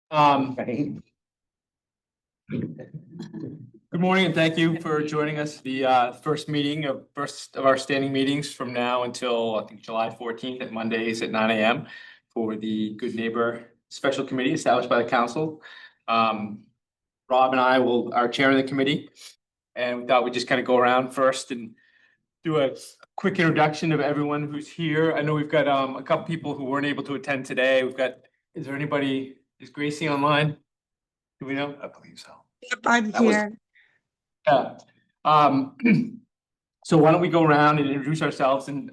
Good morning and thank you for joining us. The first of our standing meetings from now until I think July 14th at Mondays at 9 a.m. for the Good Neighbor Special Committee established by the council. Rob and I are chair of the committee, and we thought we'd just kind of go around first and do a quick introduction of everyone who's here. I know we've got a couple people who weren't able to attend today. Is Gracie online? Do we know? I believe so. Yep, I'm here. Yeah. So why don't we go around and introduce ourselves and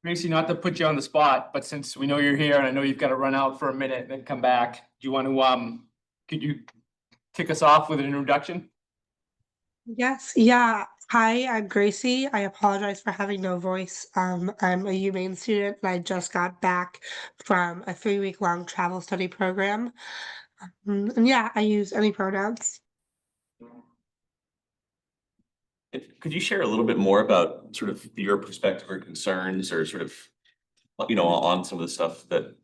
Gracie, not to put you on the spot, but since we know you're here and I know you've got to run out for a minute and then come back, do you want to could you kick us off with an introduction? Yes, yeah. Hi, I'm Gracie. I apologize for having no voice. I'm a UMaine student and I just got back from a 3-week-long travel study program. And yeah, I use any pronouns. Could you share a little bit more about sort of your perspective or concerns or sort of, on some of the stuff that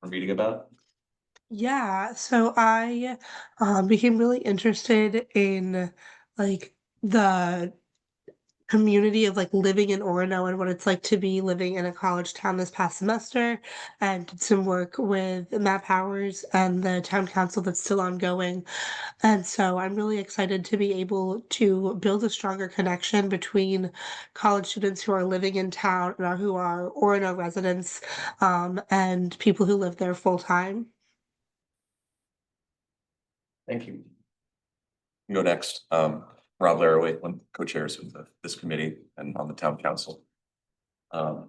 we're reading about? Yeah, so I became really interested in like the community of like living in Orono and what it's like to be living in a college town this past semester, and did some work with Matt Powers and the town council that's still ongoing. And so I'm really excited to be able to build a stronger connection between college students who are living in town and who are Orono residents, and people who live there full time. Thank you. You go next. Rob Laraway, one co-chairs of this committee and on the town council. Welcome.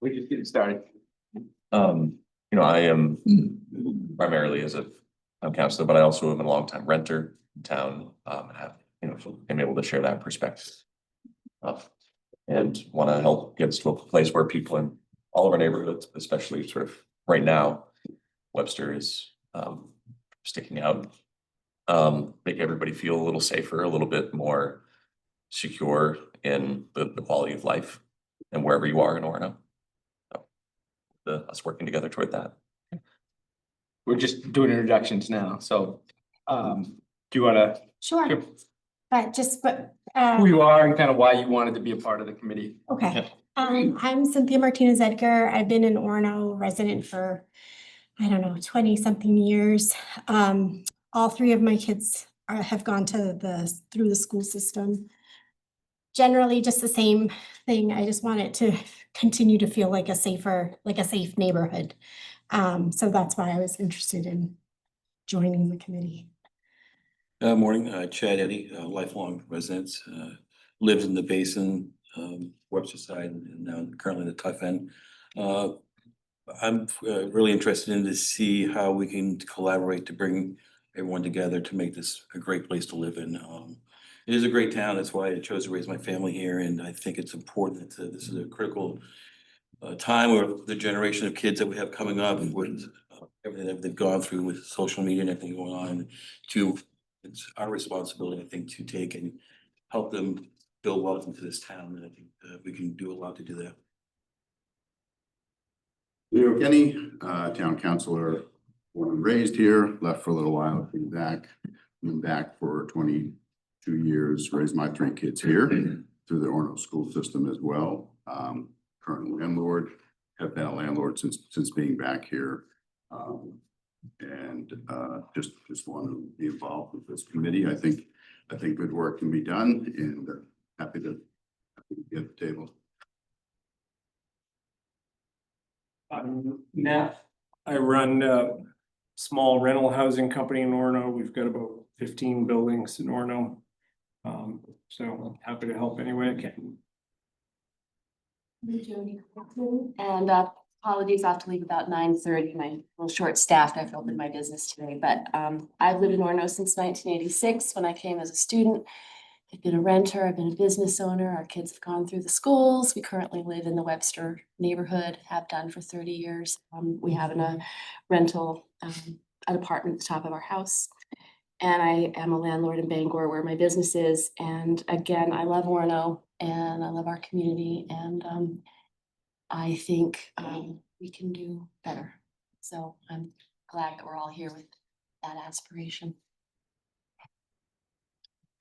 We just getting started. I am primarily as a town councilor, but I also am a longtime renter in town, and have, been able to share that perspective. And want to help get us to a place where people in all of our neighborhoods, especially sort of right now, Webster is sticking out, make everybody feel a little safer, a little bit more secure in the quality of life and wherever you are in Orono. So, us working together toward that. We're just doing introductions now, so do you want to Sure. who you are and kind of why you wanted to be a part of the committee? Okay. Yeah. I'm Cynthia Martinez Edgar. I've been an Orono resident for, 20 something years. All 3 of my kids have gone through the school system. Generally just the same thing. I just want it to continue to feel like a safe neighborhood. So that's why I was interested in joining the committee. Morning, Chad Eddy, lifelong resident, lived in the basin, Webster side, and now currently the tough end. I'm really interested in to see how we can collaborate to bring everyone together to make this a great place to live in. It is a great town. That's why I chose to raise my family here, and I think it's important that this is a critical time where the generation of kids that we have coming up with everything that they've gone through with social media and everything going on, it's our responsibility, I think, to take and help them build wealth into this town, and I think we can do a lot to do that. Leo Kenny, town councilor, born and raised here, left for a little while, came back for 22 years, raised my 3 kids here through the Orono school system as well. Current landlord, have been a landlord since being back here. And just want to be involved with this committee. I think good work can be done, and happy to be at the table. Matt, I run a small rental housing company in Orono. We've got about 15 buildings in Orono. So I'm happy to help any way I can. And apologies, I have to leave about 9:30. My little short staffed. I've opened my business today, but I've lived in Orono since 1986 when I came as a student. I've been a renter, I've been a business owner. Our kids have gone through the schools. We currently live in the Webster neighborhood, have done for 30 years. We have a rental, an apartment at the top of our house. And I am a landlord in Bangor where my business is. And again, I love Orono and I love our community. And I think we can do better. So I'm glad that we're all here with that aspiration.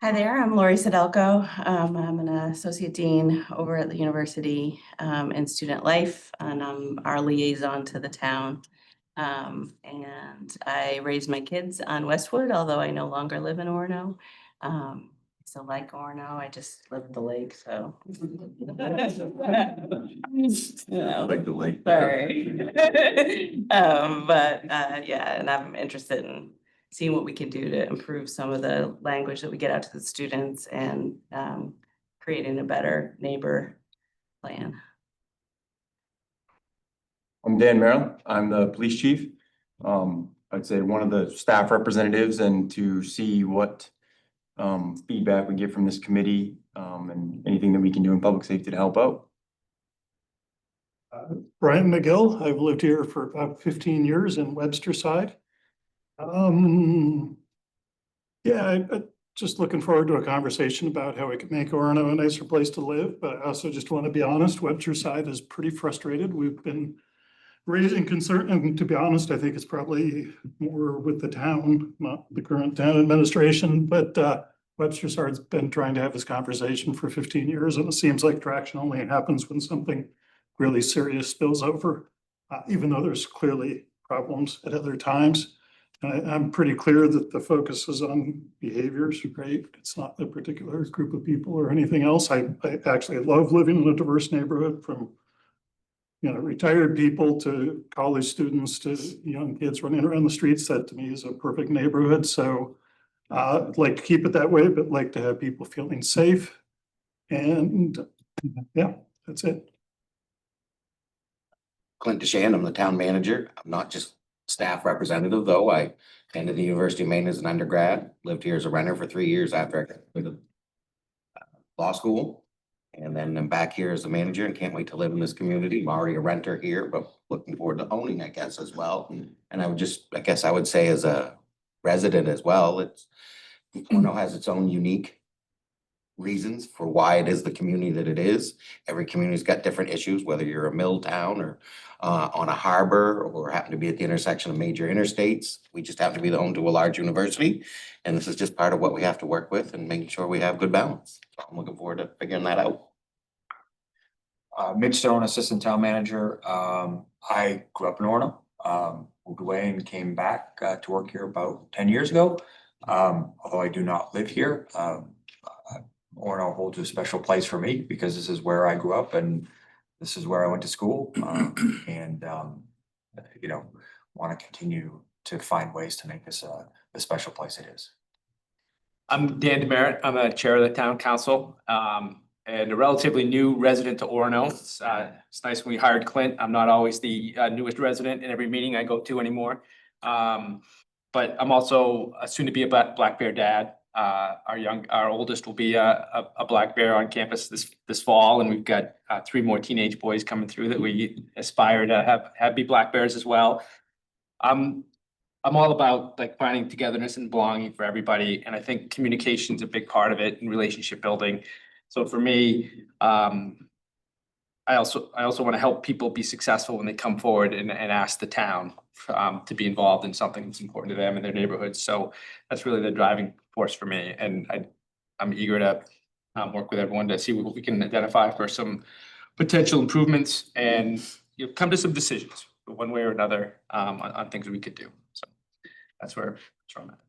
Hi there, I'm Lori Sedelko. I'm an associate dean over at the university in student life, and I'm our liaison to the town. And I raised my kids on Westwood, although I no longer live in Orono. So like Orono, I just live at the lake, so. Like the lake. Sorry. Yeah, and I'm interested in seeing what we can do to improve some of the language that we get out to the students and creating a better neighbor plan. I'm Dan Merrill. I'm the police chief. I'd say one of the staff representatives, and to see what feedback we get from this committee and anything that we can do in public safety to help out. Brian McGill, I've lived here for about 15 years in Webster Side. I just looking forward to a conversation about how we can make Orono a nicer place to live, but I also just want to be honest, Webster Side is pretty frustrated. We've been raising concern, and to be honest, I think it's probably more with the town, not the current town administration, but Webster Side's been trying to have this conversation for 15 years, and it seems like traction only happens when something really serious spills over, even though there's clearly problems at other times. I'm pretty clear that the focus is on behaviors, right? It's not a particular group of people or anything else. I actually love living in a diverse neighborhood, from retired people to college students to young kids running around the streets. That to me is a perfect neighborhood. So I'd like to keep it that way, but like to have people feeling safe. And yeah, that's it. Clint DeShan, I'm the town manager. I'm not just staff representative, though. I attended the University of Maine as an undergrad, lived here as a renter for 3 years after I graduated law school. And then I'm back here as a manager and can't wait to live in this community. I'm already a renter here, but looking forward to owning, I guess, as well. And I guess I would say as a resident as well, Orono has its own unique reasons for why it is the community that it is. Every community's got different issues, whether you're a mill town or on a harbor or happen to be at the intersection of major interstates. We just happen to be the home to a large university. And this is just part of what we have to work with and making sure we have good balance. So I'm looking forward to figuring that out. Mitch Stone, assistant town manager. I grew up in Orono, moved away and came back to work here about 10 years ago. Although I do not live here, Orono holds a special place for me because this is where I grew up and this is where I went to school. Want to continue to find ways to make this the special place it is. I'm Dan Demerit. I'm a chair of the town council and a relatively new resident to Orono. It's nice when we hired Clint. I'm not always the newest resident in every meeting I go to anymore. But I'm also soon to be a black bear dad. Our oldest will be a black bear on campus this fall, and we've got 3 more teenage boys coming through that we aspire to have be black bears as well. I'm all about like finding togetherness and belonging for everybody, and I think communication's a big part of it and relationship building. So for me, I also want to help people be successful when they come forward and ask the town to be involved in something that's important to them in their neighborhoods. So that's really the driving force for me, and I'm eager to work with everyone to see what we can identify for some potential improvements and come to some decisions one way or another on things we could do. So that's where I'm at.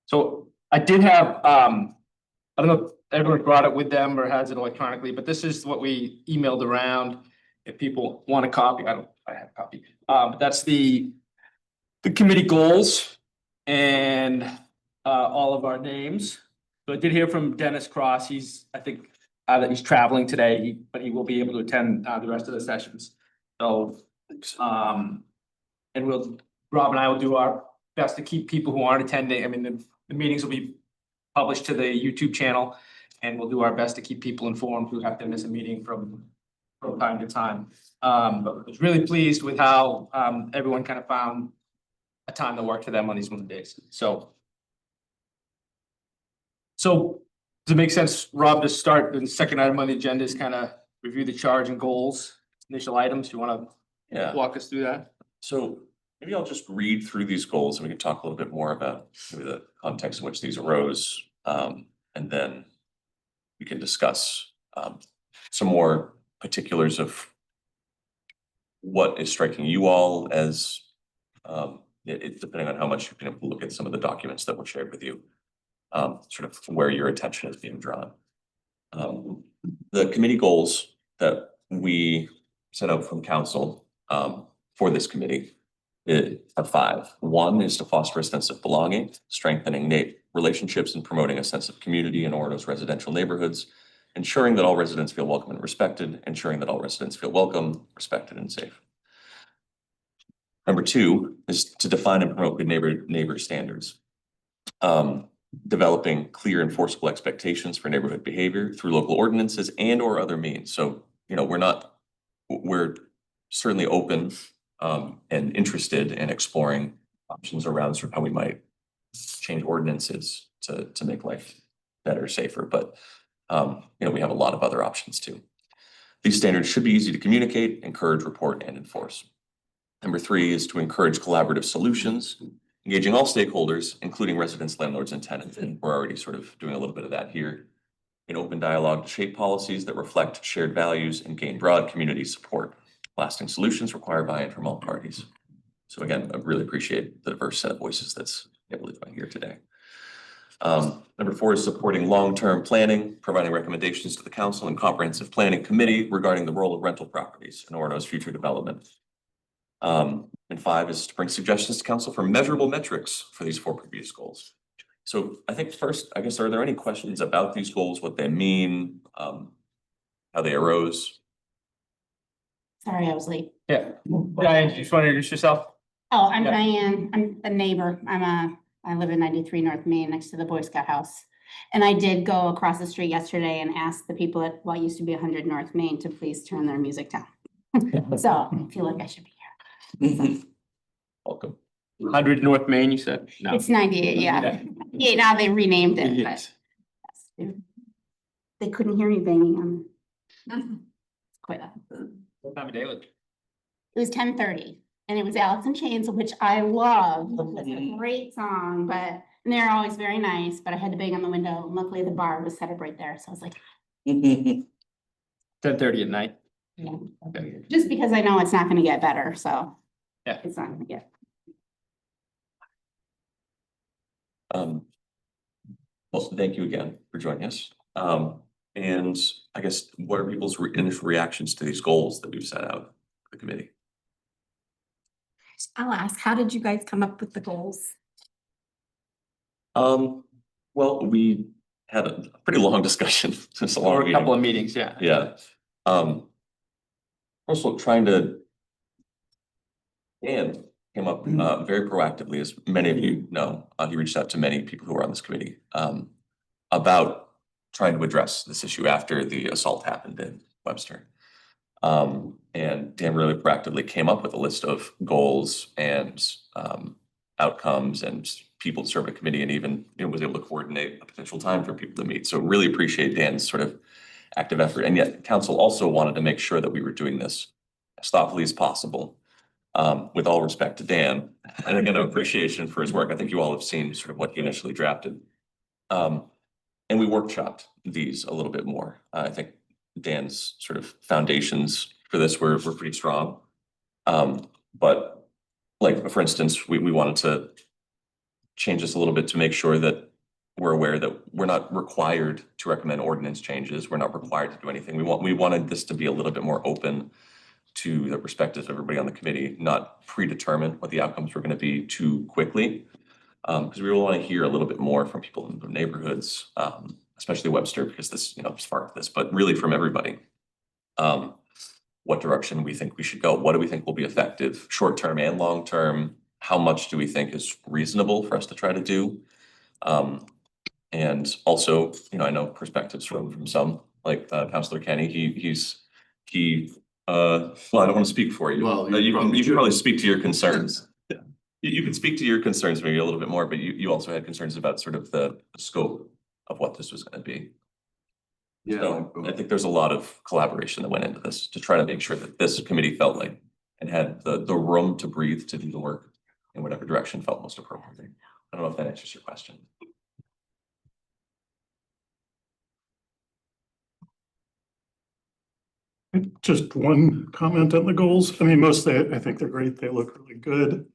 So I did have I don't know if everyone brought it with them or has it electronically, but this is what we emailed around. If people want a copy, I have a copy. But that's the committee goals and all of our names. So I did hear from Dennis Cross. I think he's traveling today, but he will be able to attend the rest of the sessions. So and Rob and I will do our best to keep people who aren't attending. I mean, the meetings will be published to the YouTube channel, and we'll do our best to keep people informed who have to miss a meeting from time to time. But I was really pleased with how everyone kind of found a time to work for them on these Mondays. So does it make sense, Rob, to start? The second item on the agenda is kind of review the charge and goals, initial items. You want to Yeah. walk us through that? So maybe I'll just read through these goals and we can talk a little bit more about maybe the context in which these arose. And then we can discuss some more particulars of what is striking you all as it's depending on how much you can look at some of the documents that were shared with you, sort of where your attention is being drawn. The committee goals that we set out from council for this committee have 5. 1 is to foster a sense of belonging, strengthening relationships and promoting a sense of community in Orono's residential neighborhoods, ensuring that all residents feel welcome and respected, ensuring that all residents feel welcome, respected, and safe. Number 2 is to define and promote good neighbor standards. Developing clear enforceable expectations for neighborhood behavior through local ordinances and or other means. So, we're certainly open and interested in exploring options around sort of how we might change ordinances to make life better, safer, but we have a lot of other options too. These standards should be easy to communicate, encourage, report, and enforce. Number 3 is to encourage collaborative solutions, engaging all stakeholders, including residents, landlords, and tenants. And we're already sort of doing a little bit of that here. In open dialogue to shape policies that reflect shared values and gain broad community support. Lasting solutions require buy-in from all parties. So again, I really appreciate the diverse set of voices that's able to join here today. Number 4 is supporting long-term planning, providing recommendations to the council and comprehensive planning committee regarding the role of rental properties in Orono's future development. And 5 is to bring suggestions to council for measurable metrics for these 4 previous goals. So I think first, I guess, are there any questions about these goals, what they mean, how they arose? Sorry, I was late. Yeah. Diane, you just want to introduce yourself? Oh, I'm Yeah. Diane. I'm a neighbor. I live in 93 North Main next to the Boy Scout house. And I did go across the street yesterday and ask the people at what used to be 100 North Main to please turn their music down. So I feel like I should be here. Welcome. 100 North Main, you said? No. It's 98, yeah. Yeah, now they renamed it, Yes. but they couldn't hear me banging on it. Quite up. What time of day was it? It was 10:30 and it was Alice in Chains, which I love. It's a great song, and they're always very nice, but I had to bang on the window. Luckily the bar was set up right there. So I was like, 10:30 at night. yeah, Okay. just because I know it's not gonna get better, so. Yeah. It's not gonna get. Well, thank you again for joining us. And I guess what are people's initial reactions to these goals that we've set out for the committee? I'll ask, how did you guys come up with the goals? Well, we had a pretty long discussion. It's a long Or a meeting. couple of meetings, yeah. Yeah. Also Dan came up very proactively, as many of you know. He reached out to many people who are on this committee about trying to address this issue after the assault happened in Webster. And Dan really proactively came up with a list of goals and outcomes and people to serve a committee, and even was able to coordinate a potential time for people to meet. So really appreciate Dan's sort of active effort. And yet council also wanted to make sure that we were doing this as thoughtfully as possible. With all respect to Dan, and again, appreciation for his work. I think you all have seen sort of what he initially drafted. And we workshopped these a little bit more. I think Dan's sort of foundations for this were pretty strong. But like, for instance, we wanted to change this a little bit to make sure that we're aware that we're not required to recommend ordinance changes. We're not required to do anything. We wanted this to be a little bit more open to the perspectives of everybody on the committee, not predetermine what the outcomes were going to be too quickly. Because we want to hear a little bit more from people in the neighborhoods, especially Webster, because this, sparked this, but really from everybody. What direction we think we should go? What do we think will be effective, short-term and long-term? How much do we think is reasonable for us to try to do? And also, I know perspectives from some, like Councilor Kenny, well, I don't want to speak for you. Well, You can probably speak to your concerns. Yeah. You can speak to your concerns maybe a little bit more, but you also had concerns about sort of the scope of what this was going to be. Yeah. So I think there's a lot of collaboration that went into this to try to make sure that this committee felt like and had the room to breathe, to do the work in whatever direction felt most appropriate. I don't know if that answers your question. Just one comment on the goals. I mean, mostly, I think they're great. They look really good.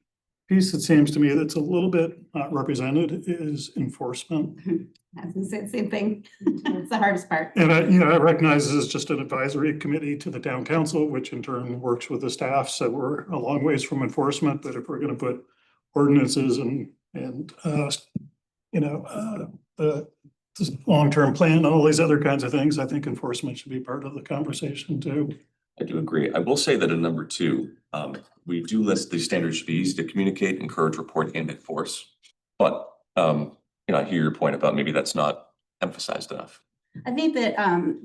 Piece, it seems to me that's a little bit not represented is enforcement. I was gonna say the same thing. It's the hardest part. And I recognize this is just an advisory committee to the town council, which in turn works with the staff. So we're a long ways from enforcement, but if we're gonna put ordinances and the long-term plan and all these other kinds of things, I think enforcement should be part of the conversation too. I do agree. I will say that in number 2, we do list the standards should be easy to communicate, encourage, report, and enforce. But, I hear your point about maybe that's not emphasized enough. I think that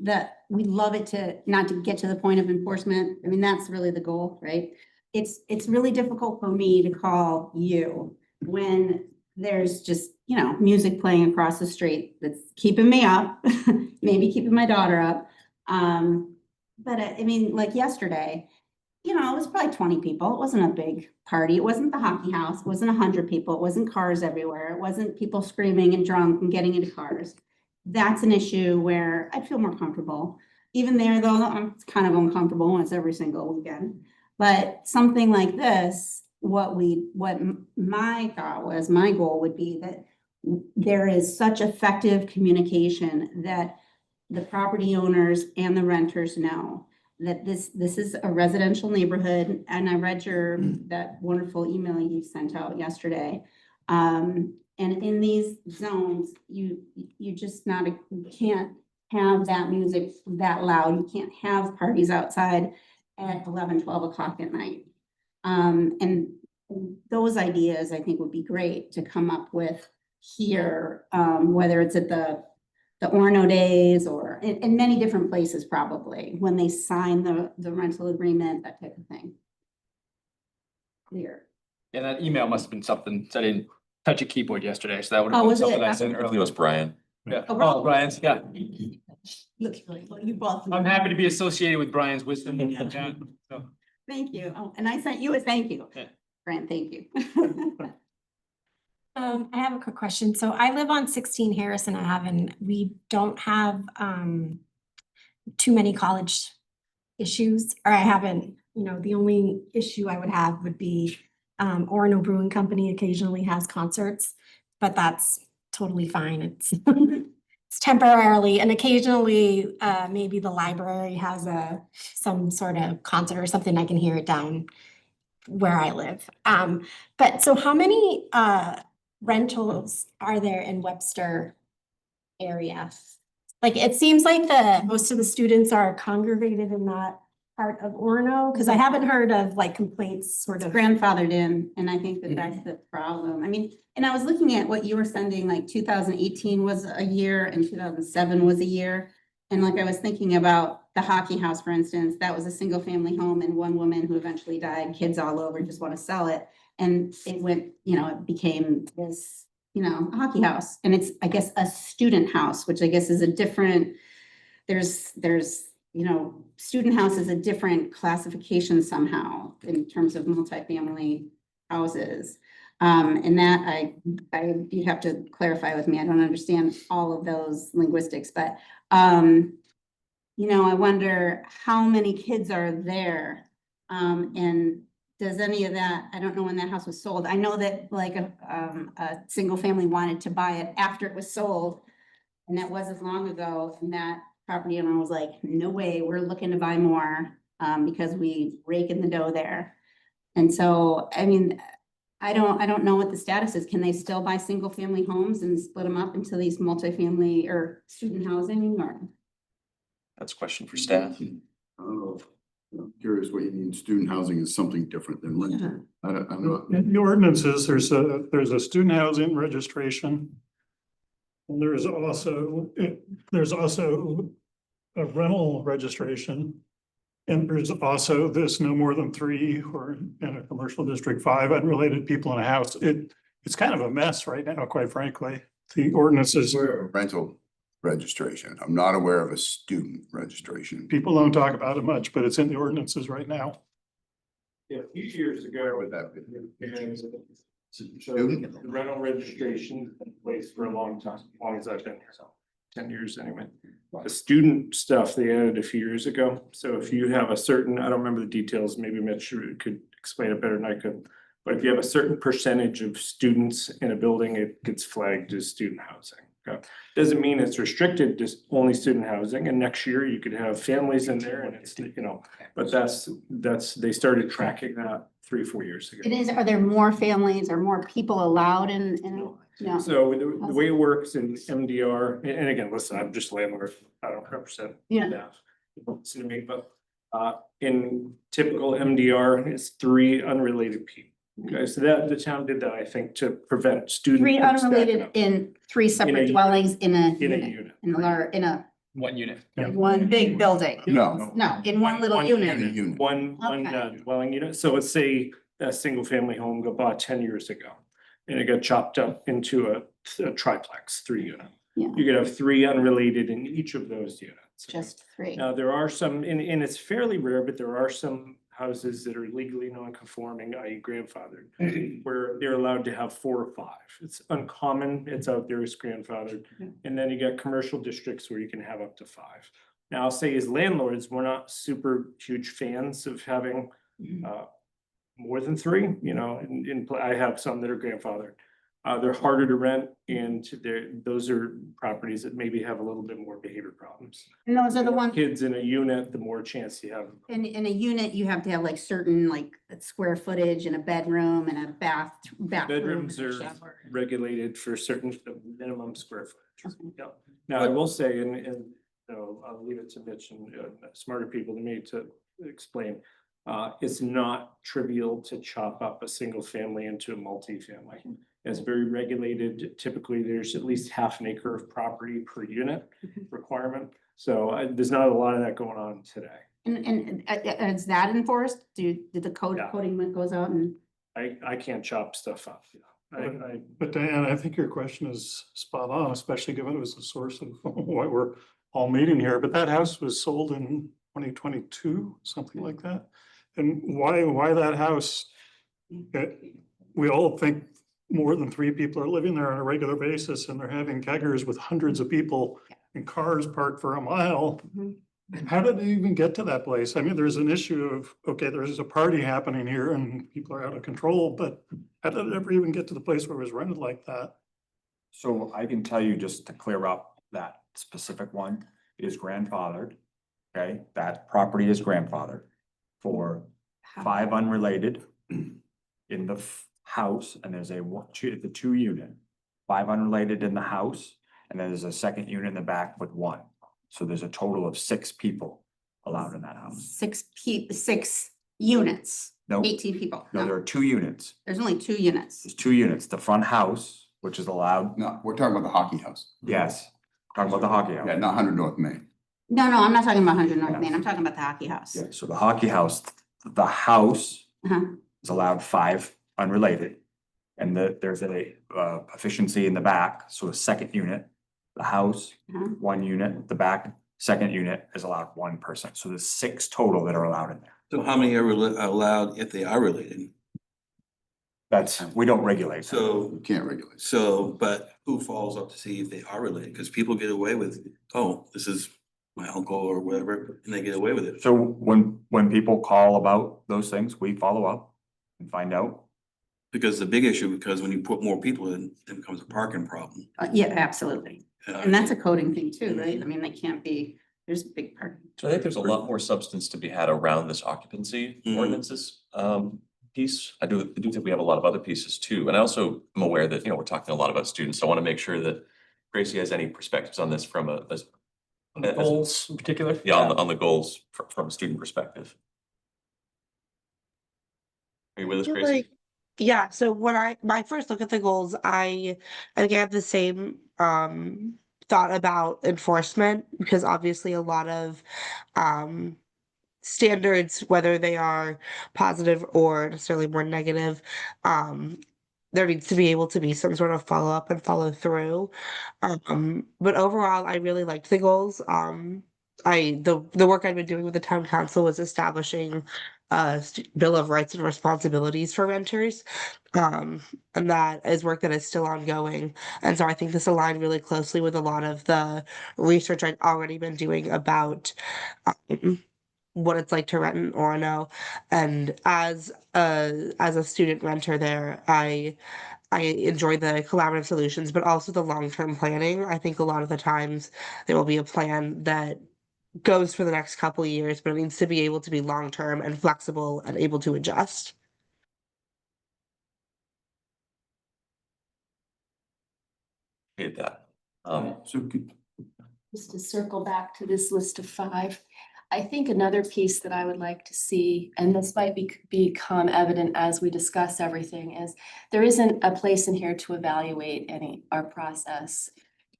that we love it to not to get to the point of enforcement. I mean, that's really the goal, right? It's really difficult for me to call you when there's just, music playing across the street that's keeping me up, maybe keeping my daughter up. But I mean, like yesterday, it was probably 20 people. It wasn't a big party. It wasn't the hockey house. It wasn't 100 people. It wasn't cars everywhere. It wasn't people screaming and drunk and getting into cars. That's an issue where I'd feel more comfortable. Even there, though, I'm kind of uncomfortable when it's every single weekend. But something like this, what my thought was, my goal would be that there is such effective communication that the property owners and the renters know that this is a residential neighborhood. And I read that wonderful email you sent out yesterday. And in these zones, you just you can't have that music that loud. You can't have parties outside at 11, 12 o'clock at night. And those ideas I think would be great to come up with here, whether it's at the Orono days or in many different places, probably when they sign the rental agreement, that type of thing. Clear. Yeah, that email must have been something, so I didn't touch a keyboard yesterday, so that would have Oh, been was something it? I sent I think earlier. it was Brian. Yeah, Oh, really? oh, Brian's, yeah. Look, you both. I'm happy to be associated with Brian's wisdom. Yeah, so. Thank you. Oh, and I sent you a thank you. Yeah. Brent, thank you. I have a quick question. So I live on 16 Harrison Ave and we don't have too many college issues, or I haven't, the only issue I would have would be Orono Brewing Company occasionally has concerts, but that's totally fine. It's it's temporarily, and occasionally maybe the library has some sort of concert or something. I can hear it down where I live. But so how many rentals are there in Webster area? Like, it seems like most of the students are congregated in that part of Orono, because I haven't heard of like complaints sort of. Grandfathered in, and I think that's the problem. I mean, and I was looking at what you were sending, like 2018 was a year and 2007 was a year. And like I was thinking about the hockey house, for instance, that was a single family home and one woman who eventually died, kids all over, just want to sell it. And it went, it became this, a hockey house. And it's, I guess, a student house, which I guess is a different, there's, student house is a different classification somehow in terms of multifamily houses. And that you'd have to clarify with me. I don't understand all of those linguistics, but, I wonder how many kids are there. And does any of that, I don't know when that house was sold. I know that like a single family wanted to buy it after it was sold. And that wasn't long ago. And that property owner was like, no way, we're looking to buy more because we rake in the dough there. And so, I mean, I don't know what the status is. Can they still buy single family homes and split them up into these multifamily or student housing or? That's a question for staff. Oh, I'm curious what you mean. Student housing is something different than rental. I'm not. In the ordinances, there's a student housing registration. And there's also a rental registration. And there's also this no more than 3 or in a commercial district 5 unrelated people in a house. It's kind of a mess right now, quite frankly. The ordinances. Rental registration. I'm not aware of a student registration. People don't talk about it much, but it's in the ordinances right now. a few years ago. Would that be? And so Student? the rental registration in place for a long time, as long as I've been here, so 10 years anyway. The student stuff they added a few years ago, so if you have a certain, I don't remember the details, maybe Mitch could explain it better than I could. But if you have a certain percentage of students in a building, it gets flagged as student housing. Okay? Doesn't mean it's restricted to only student housing, and next year you could have families in there and it's, you know, but that's, they started tracking that 3-4 years ago. It is, are there more families or more people allowed in, no? So the way it works in MDR, and again, listen, I'm just landlord, I don't represent. Yeah. staff. Don't listen to me, but in typical MDR, it's 3 unrelated people. Okay, so that the town did that, I think, to prevent student. 3 from stacking unrelated up in 3 separate unit. dwellings in a In a unit, unit. in a One unit. Yeah. one big building. No. No, in one little unit. Unit. One Okay. dwelling unit, so let's say a single family home got bought 10 years ago. And it got chopped up into a triplex, 3 unit. Yeah. You could have 3 unrelated in each of those units. Just 3. Now, there are some, and it's fairly rare, but there are some houses that are legally non-conforming, i.e. grandfathered, where they're allowed to have 4 or 5. It's uncommon, it's out there, it's grandfathered. And then you got commercial districts where you can have up to 5. Now, I'll say as landlords, we're not super huge fans of having more than 3, you know, I have some that are grandfathered. They're harder to rent and those are properties that maybe have a little bit more behavior problems. And those are the ones, Kids in a unit, the more chance you have. in a unit, you have to have like certain like square footage and a bedroom and a bathroom. Bedrooms and a are shower. regulated for certain minimum square footage. Mhm. Yeah. Now, I will say, and you know, I'll leave it to Mitch and smarter people than me to explain. It's not trivial to chop up a single family into a multifamily. It's very regulated. Typically, there's at least half an acre of property per unit requirement. So there's not a lot of that going on today. And is that enforced? Did the Yeah. coding goes out and? I can't chop stuff up. You know. But Diane, I think your question is spot on, especially given it was the source of why we're all meeting here. But that house was sold in 2022, something like that. And why that house? We all think more than 3 people are living there on a regular basis, and they're having keggers with hundreds of people and cars parked for a mile. How did they even get to that place? I mean, there's an issue of, okay, there's a party happening here and people are out of control, but how did it ever even get to the place where it was rented like that? So I can tell you, just to clear up that specific one, it is grandfathered. Okay, that property is grandfathered for 5 unrelated in the house, and there's the 2 unit, 5 unrelated in the house, and then there's a second unit in the back with 1. So there's a total of 6 people allowed in that house. 6 units, No, 18 people. no, there are 2 units. There's only 2 units. There's 2 units, the front house, which is allowed, No, we're talking about the hockey house. yes, talking about the hockey Yeah, house. not 100 North Main. No, I'm not talking about 100 North Main. I'm talking about the hockey house. Yeah, so the hockey house, the house Uh-huh. is allowed 5 unrelated. And there's a efficiency in the back, so a second unit, the house, Uh-huh. 1 unit, the back, second unit is allowed 1 person. So there's 6 total that are allowed in there. So how many are allowed if they are related? We don't regulate. that. So, You can't regulate. but who follows up to see if they are related? Because people get away with, oh, this is my uncle or whatever, and they get away with it. So when people call about those things, we follow up and find out. Because the big issue, because when you put more people in, it becomes a parking problem. Yeah, absolutely. And that's a coding thing too, right? I mean, they can't be, there's a big part. So I think there's a lot more substance to be had around this occupancy ordinances piece. I do think we have a lot of other pieces too. And I also am aware that, you know, we're talking a lot about students. So I want to make sure that Gracie has any perspectives on this from On the goals in particular? Yeah, on the goals from a student perspective. Are you with us, feel Gracie? like- Yeah, so when my first look at the goals, I think I have the same thought about enforcement, because obviously a lot of standards, whether they are positive or necessarily more negative, there needs to be able to be some sort of follow up and follow through. But overall, I really liked the goals. The work I've been doing with the town council was establishing Bill of Rights and Responsibilities for renters. And that is work that is still ongoing. And so I think this aligned really closely with a lot of the research I'd already been doing about what it's like to rent in Orono. And as a student renter there, I enjoy the collaborative solutions, but also the long-term planning. I think a lot of the times there will be a plan that goes for the next couple of years, but it needs to be able to be long-term and flexible and able to adjust. Hate that. So Just to circle back to this list of 5, I think another piece that I would like to see, and this might become evident as we discuss everything, is there isn't a place in here to evaluate our process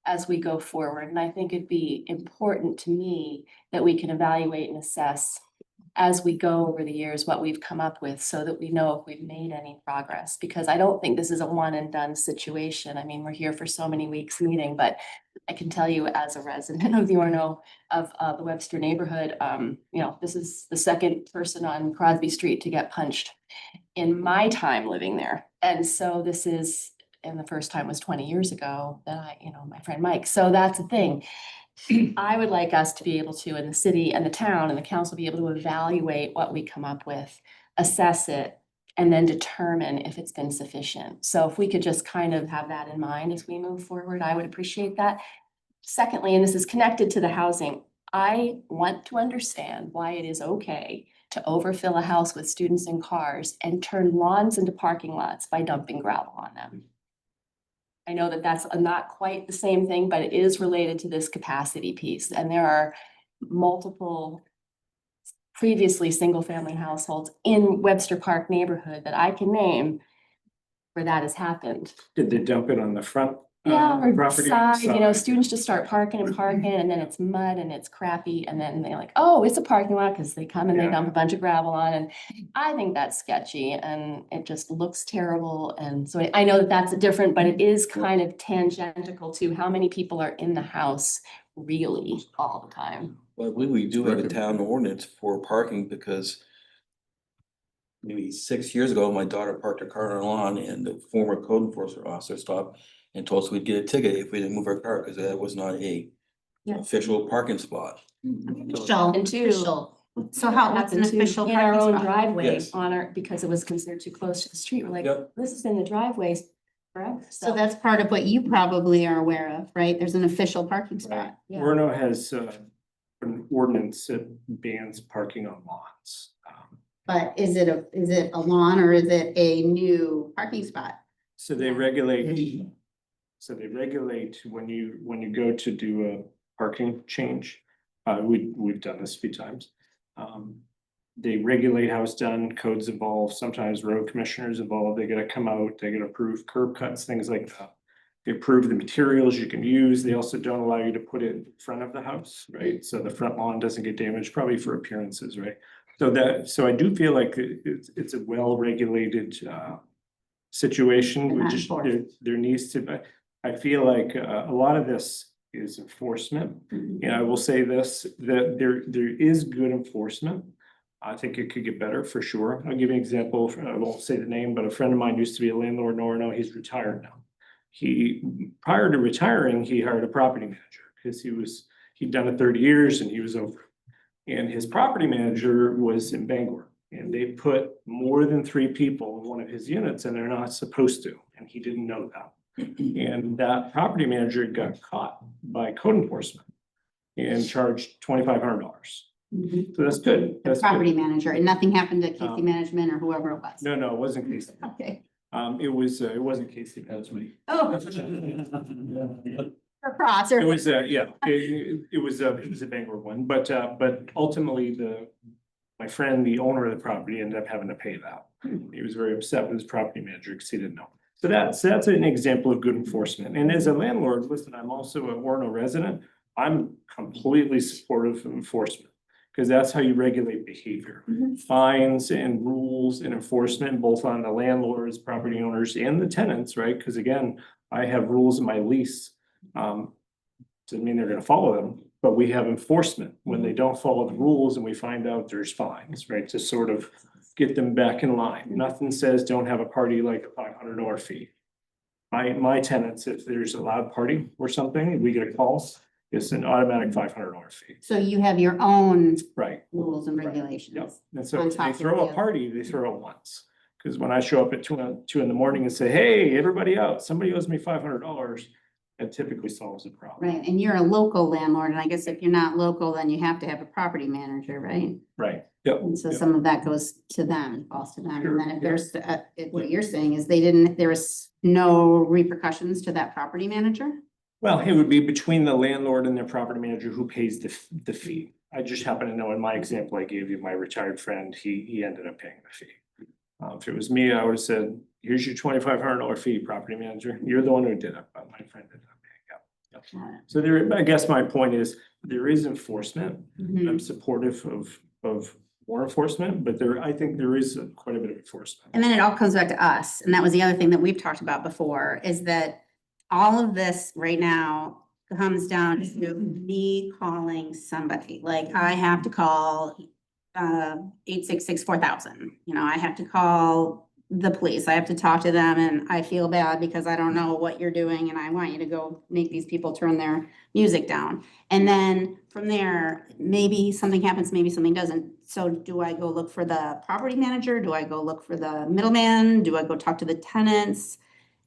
as we go forward. And I think it'd be important to me that we can evaluate and assess as we go over the years what we've come up with so that we know if we've made any progress. Because I don't think this is a one and done situation. I mean, we're here for so many weeks meeting, but I can tell you as a resident of the Orono of the Webster neighborhood, you know, this is the second person on Crosby Street to get punched in my time living there. And so this is, and the first time was 20 years ago that my friend Mike. So that's the thing. I would like us to be able to, in the city and the town and the council, be able to evaluate what we come up with, assess it, and then determine if it's been sufficient. So if we could just kind of have that in mind as we move forward, I would appreciate that. Secondly, and this is connected to the housing, I want to understand why it is okay to overfill a house with students and cars and turn lawns into parking lots by dumping gravel on them. I know that that's not quite the same thing, but it is related to this capacity piece. And there are multiple previously single-family households in Webster Park neighborhood that I can name where that has happened. Did they dump it on the front? Yeah, or Property side, side. students just start parking and then it's mud and it's crappy. And then they're like, oh, it's a parking lot because they come and they Yeah. dump a bunch of gravel on. And I think that's sketchy and it just looks terrible. And so I know that that's different, but it is kind of tangential to how many people are in the house really all the time. Well, I believe we do have a town ordinance for parking because maybe 6 years ago, my daughter parked her car on her lawn and the former code enforcement officer stopped and told us we'd get a ticket if we didn't move our car because that was not a Yeah. official parking spot. Official, And two, official. So how, what's an happened too official in our parking own spot? driveway Yes. because it was considered too close to the street. We're like, Yep. this has been the driveway forever. So that's part of what you probably are aware of, right? There's an official parking spot. Yeah. Orono has an ordinance that bans parking on lawns. But is it a lawn or is it a new parking spot? So they regulate. So they regulate when you go to do a parking change. We've done this a few times. They regulate how it's done, codes evolve, sometimes road commissioners evolve, they gotta come out, they gotta approve curb cuts, things like that. They approve the materials you can use, they also don't allow you to put it in front of the house, right? So the front lawn doesn't get damaged, probably for appearances, right? So I do feel like it's a well-regulated situation, And not which enforced. there needs to be. I feel like a lot of this is enforcement. And I will say this, that there is good enforcement. I think it could get better for sure. I'll give you an example. I won't say the name, but a friend of mine used to be a landlord in Orono. He's retired now. Prior to retiring, he hired a property manager because he'd done it 30 years and he was over. And his property manager was in Bangor and they put more than 3 people in one of his units and they're not supposed to. And he didn't know that. And that property manager got caught by code enforcement and charged $2,500. So that's good. The That's property good. manager, and nothing happened to Casey Um, Management or whoever it was. No, it wasn't Casey. Okay. It wasn't Casey. That's me. Oh. Or Cross or. It was, it was a Bangor one, but ultimately my friend, the owner of the property ended up having to pay that. He was very upset with his property manager because he didn't know. So that's an example of good enforcement. And as a landlord, listen, I'm also a Orono resident. I'm completely supportive of enforcement because that's how you regulate behavior. Fines and rules and enforcement, both on the landlords, property owners, and the tenants, right? Because again, I have rules in my lease. Doesn't mean they're gonna follow them, But we have enforcement when they don't follow the rules and we find out there's fines, right? To sort of get them back in line. Nothing says don't have a party like a $500 fee. My tenants, if there's a loud party or something, we get a call, it's an automatic $500 fee. So you have your own Right. rules and Yep. regulations. And so On if they top of throw the a party, they throw it once. Cause when I show up at two in the morning and say, hey, everybody out, somebody owes me $500, that typically solves the problem. Right, and you're a local landlord, and I guess if you're not local, then you have to have a property manager, right? Right, yep. And so Yep. some of that goes to them, falls to them, Sure, and then if yeah. there's, what you're saying is there was no repercussions to that property manager? Well, it would be between the landlord and their property manager who pays the fee. I just happen to know in my example I gave you, my retired friend, he ended up paying the fee. If it was me, I would have said, here's your $2,500 fee, property manager. You're the one who did it, but my friend ended up paying. Got it. So there, I guess my point is, there is enforcement. Mhm. I'm supportive of more enforcement, but I think there is quite a bit of enforcement. And then it all comes back to us, and that was the other thing that we've talked about before, is that all of this right now comes down to me calling somebody, like I have to call 866-4000, you know, I have to call the police, I have to talk to them, and I feel bad because I don't know what you're doing, and I want you to go make these people turn their music down. And then from there, maybe something happens, maybe something doesn't. So do I go look for the property manager? Do I go look for the middleman? Do I go talk to the tenants?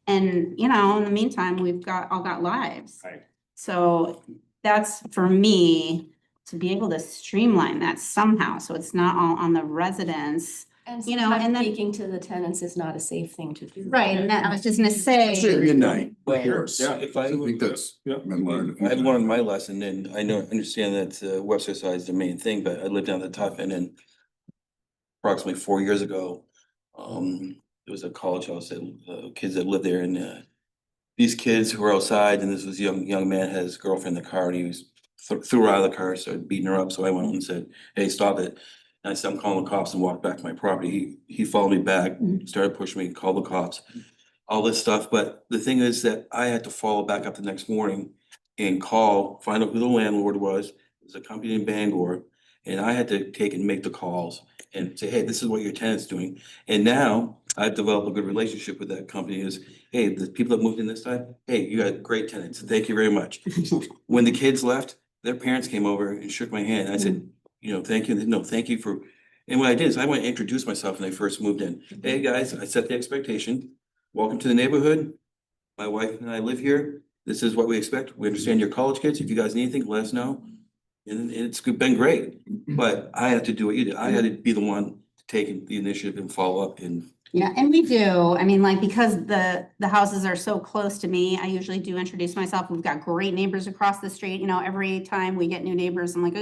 And, you know, in the meantime, we've all got lives. Right. So that's for me to be able to streamline that somehow, so it's not all on the residents. And You know, and sometimes then- speaking to the tenants is not a safe thing to do. Right, and that, I was just gonna say. Good night. Well, Yours. yeah, if I think that's Yeah. been learned. I learned my lesson, and I understand that Webster side is the main thing, but I lived down the top end, and approximately 4 years ago, there was a college house that kids that lived there, and these kids who were outside, and this was young man had his girlfriend in the car, and he was threw her out of the car, started beating her up. So I went out and said, "Hey, stop it!" And I said, "I'm calling the cops," and walked back to my property. He followed me back, started pushing me, called the cops, all this stuff. But the thing is that I had to follow back up the next morning and find out who the landlord was. It was a company in Bangor, and I had to take and make the calls and say, "Hey, this is what your tenant's doing." And now I've developed a good relationship with that company. Is, "Hey, the people that moved in this time, hey, you got great tenants. Thank you very much." When the kids left, their parents came over and shook my hand. I said, "You know, thank you." No, thank you for. And what I did is I went and introduced myself when they first moved in. "Hey, guys," I set the expectation. "Welcome to the neighborhood. My wife and I live here. This is what we expect. We understand you're college kids. If you guys need anything, let us know." And it's been great, but I had to do what you did. I had to be the one to take the initiative and follow up and. Yeah, and we do, I mean, like, because the houses are so close to me, I usually do introduce myself. We've got great neighbors across the street, you know, every time we get new neighbors, I'm like,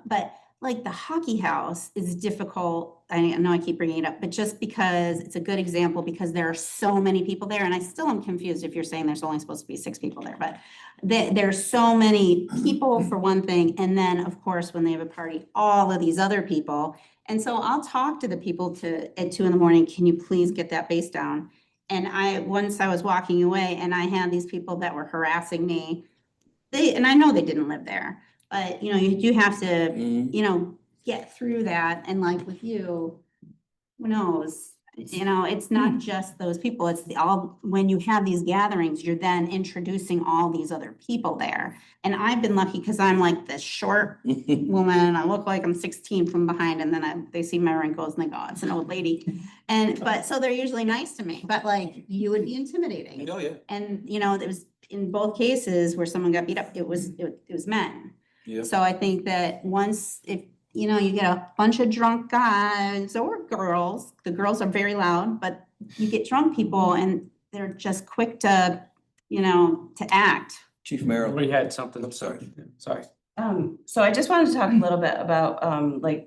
but like the hockey house is difficult. I know I keep bringing it up, but just because it's a good example, because there are so many people there, and I still am confused if you're saying there's only supposed to be 6 people there, but there's so many people for one thing, and then, of course, when they have a party, all of these other people. And so I'll talk to the people at 2 a.m, "Can you please get that bass down?" And once I was walking away and I had these people that were harassing me, and I know they didn't live there, but you know, you have to, you know, get through that. And like with you, who knows, you know, it's not just those people, it's when you have these gatherings, you're then introducing all these other people there. And I've been lucky because I'm like this short woman, I look like I'm 16 from behind, and then they see my wrinkles and they go, "It's an old lady." But so they're usually nice to me, but like you would be intimidating. Oh, yeah. And you know, it was in both cases where someone got beat up, it was men. Yeah. So I think that if you know, you get a bunch of drunk guys or girls, the girls are very loud, but you get drunk people and they're just quick to, you know, to act. Chief Merrill. We had something. I'm sorry. Sorry. So I just wanted to talk a little bit about,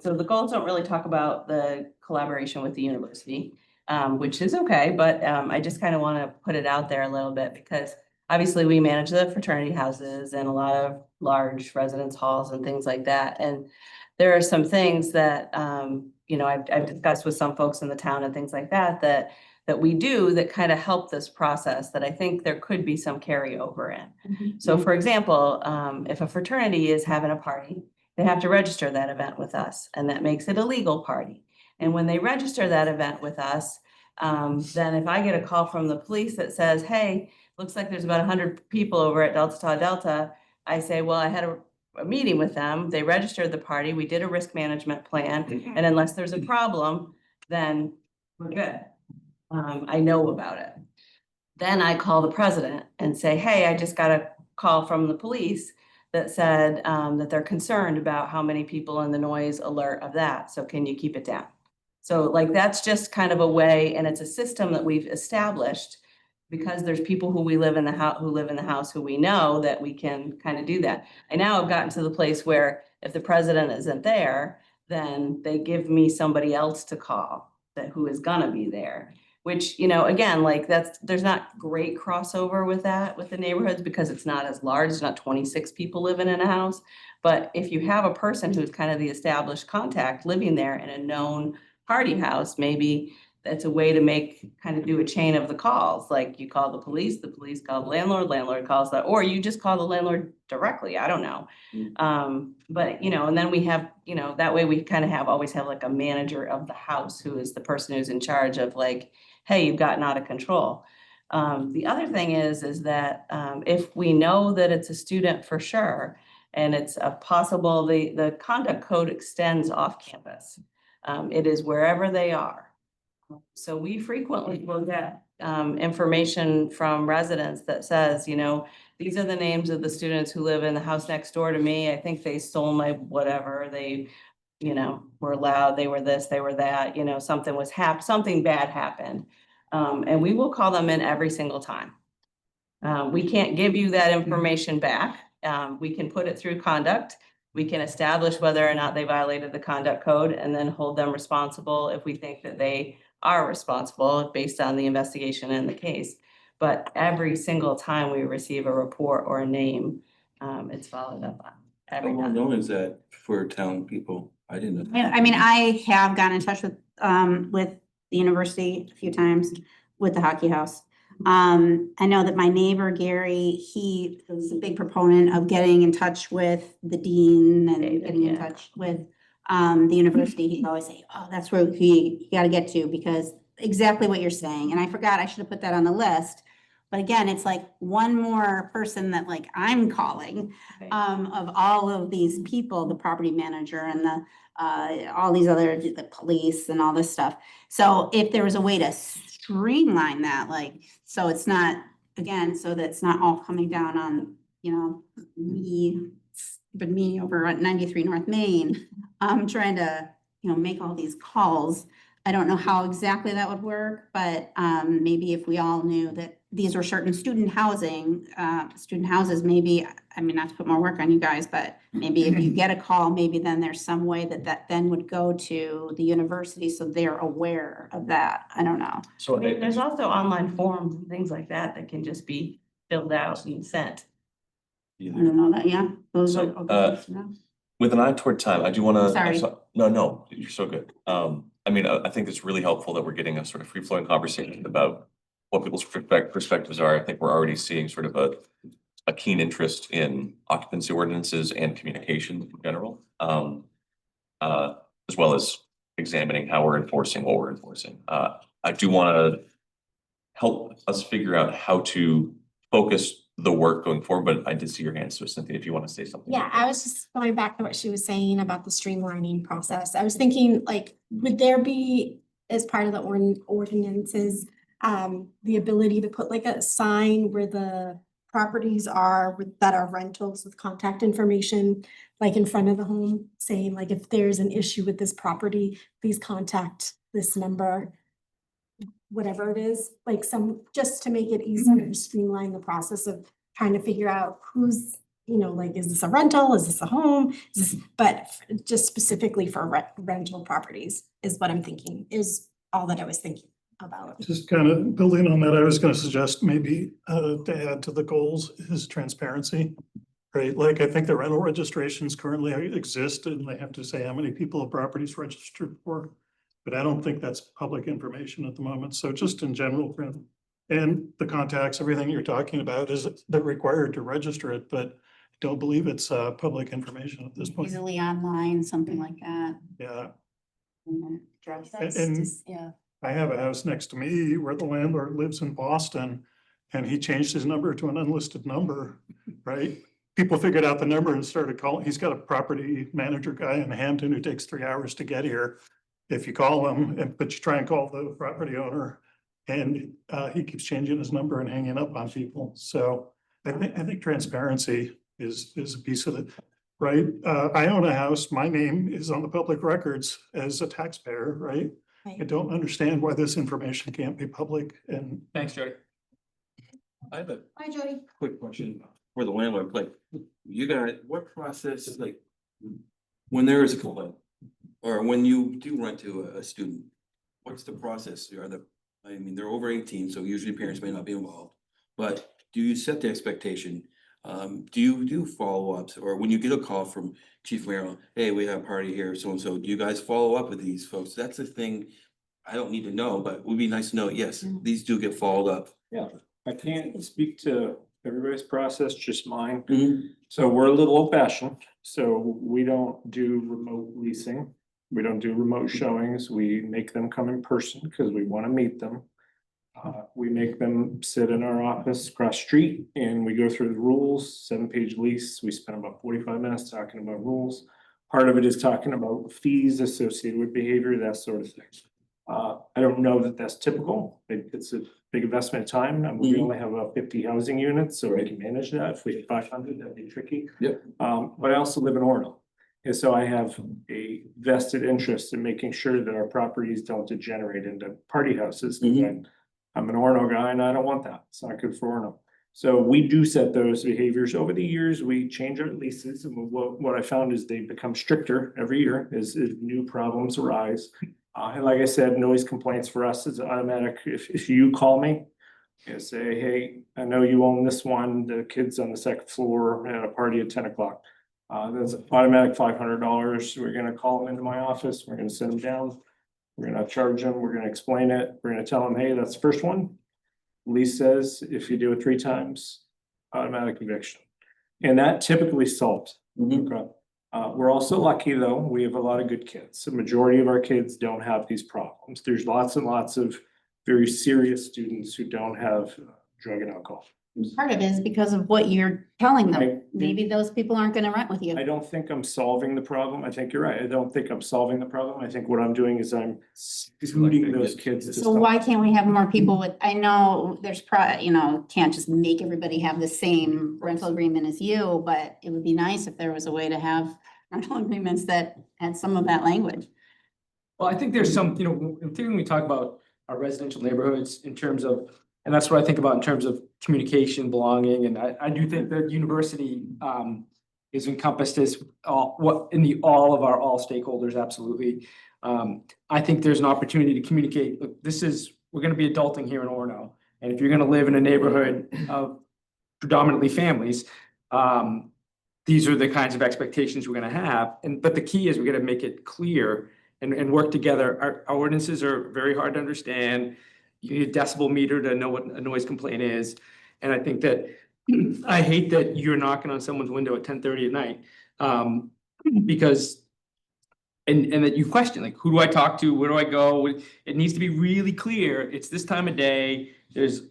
so the goals don't really talk about the collaboration with the university, which is okay, but I just kind of want to put it out there a little bit because obviously we manage the fraternity houses and a lot of large residence halls and things like that. And there are some things that you know, I've discussed with some folks in the town and things like that, that we do that kind of help this process that I think there could be some carryover in. So for example, if a fraternity is having a party, they have to register that event with us, and that makes it a legal party. And when they register that event with us, then if I get a call from the police that says, hey, looks like there's about 100 people over at Delta Tau Delta, I say, well, I had a meeting with them, they registered the party, we did a risk management plan, and unless there's a problem, then we're good. I know about it. Then I call the president and say, hey, I just got a call from the police that said that they're concerned about how many people and the noise alert of that. So can you keep it down? So like, that's just kind of a way, and it's a system that we've established because there's people who live in the house who we know that we can kind of do that. I now have gotten to the place where if the president isn't there, then they give me somebody else to call who is gonna be there. Which, you know, again, like there's not great crossover with that, with the neighborhoods, because it's not as large, it's not 26 people living in a house. But if you have a person who's kind of the established contact living there in a known party house, maybe that's a way to kind of do a chain of the calls. Like you call the police call the landlord calls that, or you just call the landlord directly, I don't know. But, you know, and then we have, you know, that way we kind of always have like a manager of the house who is the person who's in charge of like, hey, you've gotten out of control. The other thing is that if we know that it's a student for sure, and it's a possible, the conduct code extends off campus. It is wherever they are. So we frequently will get information from residents that says, you know, these are the names of the students who live in the house next door to me. I think they stole my whatever. They, you know, were loud, they were this, they were that, you know, something bad happened. And we will call them in every single time. We can't give you that information back. We can put it through conduct. We can establish whether or not they violated the conduct code and then hold them responsible if we think that they are responsible based on the investigation and the case. But every single time we receive a report or a name, it's followed up on. How well known is that for town people? I didn't know. I mean, I have gotten in touch with the university a few times with the hockey house. I know that my neighbor, Gary, he was a big proponent of getting in touch with the dean and getting in touch with the university. He'd always say, oh, that's where you got to get to, because exactly what you're saying. And I forgot, I should have put that on the list. But again, it's like one more person that like I'm calling of all of these people, the property manager and all these other, the police and all this stuff. So if there was a way to streamline that, like, so it's not, again, so that's not all coming down on, you know, me over at 93 North Main, I'm trying to, you know, make all these calls. I don't know how exactly that would work, but maybe if we all knew that these were certain student houses, maybe, I mean, not to put more work on you guys, but maybe if you get a call, maybe then there's some way that then would go to the university so they're aware of that. I don't know. So There's also online forms and things like that can just be filled out and sent. I don't know that, yeah. Those So, are okay to know. with an eye toward time, I do wanna. Sorry. No, you're so good. I mean, I think it's really helpful that we're getting a sort of free-flowing conversation about what people's perspectives are. I think we're already seeing sort of a keen interest in occupancy ordinances and communication in general. As well as examining how we're enforcing what we're enforcing. I do wanna help us figure out how to focus the work going forward, but I did see your hand, so Cynthia, if you want to say something. Yeah, I was just going back to what she was saying about the streamlining process. I was thinking, like, would there be, as part of the ordinances, the ability to put like a sign where the properties are that are rentals with contact information, like in front of the home, saying like, if there's an issue with this property, please contact this number, whatever it is, like just to make it easier to streamline the process of trying to figure out who's, you know, like, is this a rental? Is this a home? But just specifically for rental properties is what I'm thinking, is all that I was thinking about. Just kind of building on that, I was going to suggest maybe to add to the goals is transparency. right? Like, I think the rental registrations currently exist and they have to say how many people a property's registered for. But I don't think that's public information at the moment. So just in general, and the contacts, everything you're talking about is they're required to register it, but I don't believe it's public information at this point. Easily online, something like that. Yeah. That's And just- yeah. I have a house next to me where the landlord lives in Boston and he changed his number to an unlisted number, right? People figured out the number and started calling. He's got a property manager guy in Hampton who takes 3 hours to get here. If you call him, but you try and call the property owner and he keeps changing his number and hanging up on people. So I think transparency is a piece of it, right? I own a house. My name is on the public records as a taxpayer, right? I don't understand why this information can't be public and. Thanks, Jody. I have a Hi, Jody. quick question for the landlord, like, you got, what process, like, when there is a complaint? Or when you do rent to a student, what's the process? I mean, they're over 18, so usually parents may not be involved. But do you set the expectation? Do you do follow-ups? Or when you get a call from Chief Merrill, hey, we have a party here, so-and-so, do you guys follow up with these folks? That's the thing I don't need to know, but it would be nice to know, yes, these do get followed up. Yeah, I can't speak to everybody's process, just mine. Mhm. So we're a little old fashioned, so we don't do remote leasing. We don't do remote showings. We make them come in person because we want to meet them. We make them sit in our office across the street and we go through the rules, 7-page lease. We spend about 45 minutes talking about rules. Part of it is talking about fees associated with behavior, that sort of thing. I don't know that that's typical. It's a big investment of time. And we only have about 50 housing units, so we can manage that. If we had 500, that'd be tricky. Yep. But I also live in Orono. And so I have a vested interest in making sure that our properties don't degenerate into party houses. I'm an Orono guy and I don't want that. It's not good for Orono. So we do set those behaviors. Over the years, we change our leases, and what I found is they become stricter every year as new problems arise. And like I said, noise complaints for us is automatic. If you call me and say, hey, I know you own this one, the kid's on the second floor at a party at 10 o'clock. That's automatic $500. We're gonna call them into my office. We're gonna send them down. We're gonna charge them. We're gonna explain it. We're gonna tell them, hey, that's the first one. Lease says if you do it 3 times, automatic eviction. And that typically solves. Okay. We're also lucky though, we have a lot of good kids. The majority of our kids don't have these problems. There's lots and lots of very serious students who don't have drug and alcohol. Part of it is because of what you're telling them. Right. Maybe those people aren't gonna rent with you. I don't think I'm solving the problem. I think you're right. I don't think I'm solving the problem. I think what I'm doing is I'm excluding those kids. to So stop. why can't we have more people with, I know there's can't just make everybody have the same rental agreement as you, but it would be nice if there was a way to have rental agreements that had some of that language. Well, I think there's some, in theory, when we talk about our residential neighborhoods in terms of, and that's what I think about in terms of communication, belonging, and I do think that university is encompassed as all of our all stakeholders, absolutely. I think there's an opportunity to communicate, look, we're gonna be adulting here in Orono. And if you're gonna live in a neighborhood of predominantly families, these are the kinds of expectations we're gonna have. But the key is we're gonna make it clear and work together. Our ordinances are very hard to understand. You need a decibel meter to know what a noise complaint is. And I think that, I hate that you're knocking on someone's window at 10:30 at night. Because, and that you question, like, who do I talk to? Where do I go? It needs to be really clear. It's this time of day. There's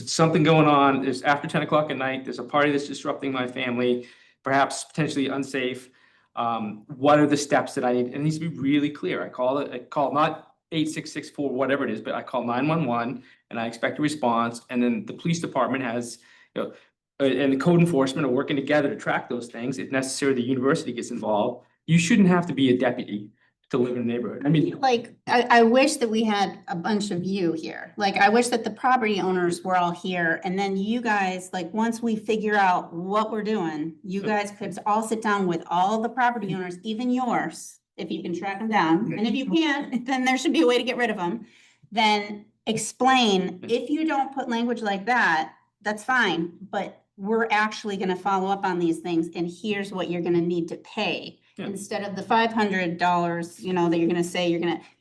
something going on. There's after 10 o'clock at night. There's a party that's disrupting my family, perhaps potentially unsafe. What are the steps that I need? It needs to be really clear. I call not 8664, whatever it is, but I call 911 and I expect a response. And then the police department has, and the code enforcement are working together to track those things. If necessary, the university gets involved. You shouldn't have to be a deputy to live in a neighborhood. I mean, Like, I wish that we had a bunch of you here. Like, I wish that the property owners were all here and then you guys, like, once we figure out what we're doing, you guys could all sit down with all the property owners, even yours, if you can track them down. And if you can't, then there should be a way to get rid of them. Then explain, if you don't put language like that, that's fine, but we're actually gonna follow up on these things and here's what you're gonna need to pay. Yeah. Instead of the $500, you know, that you're gonna say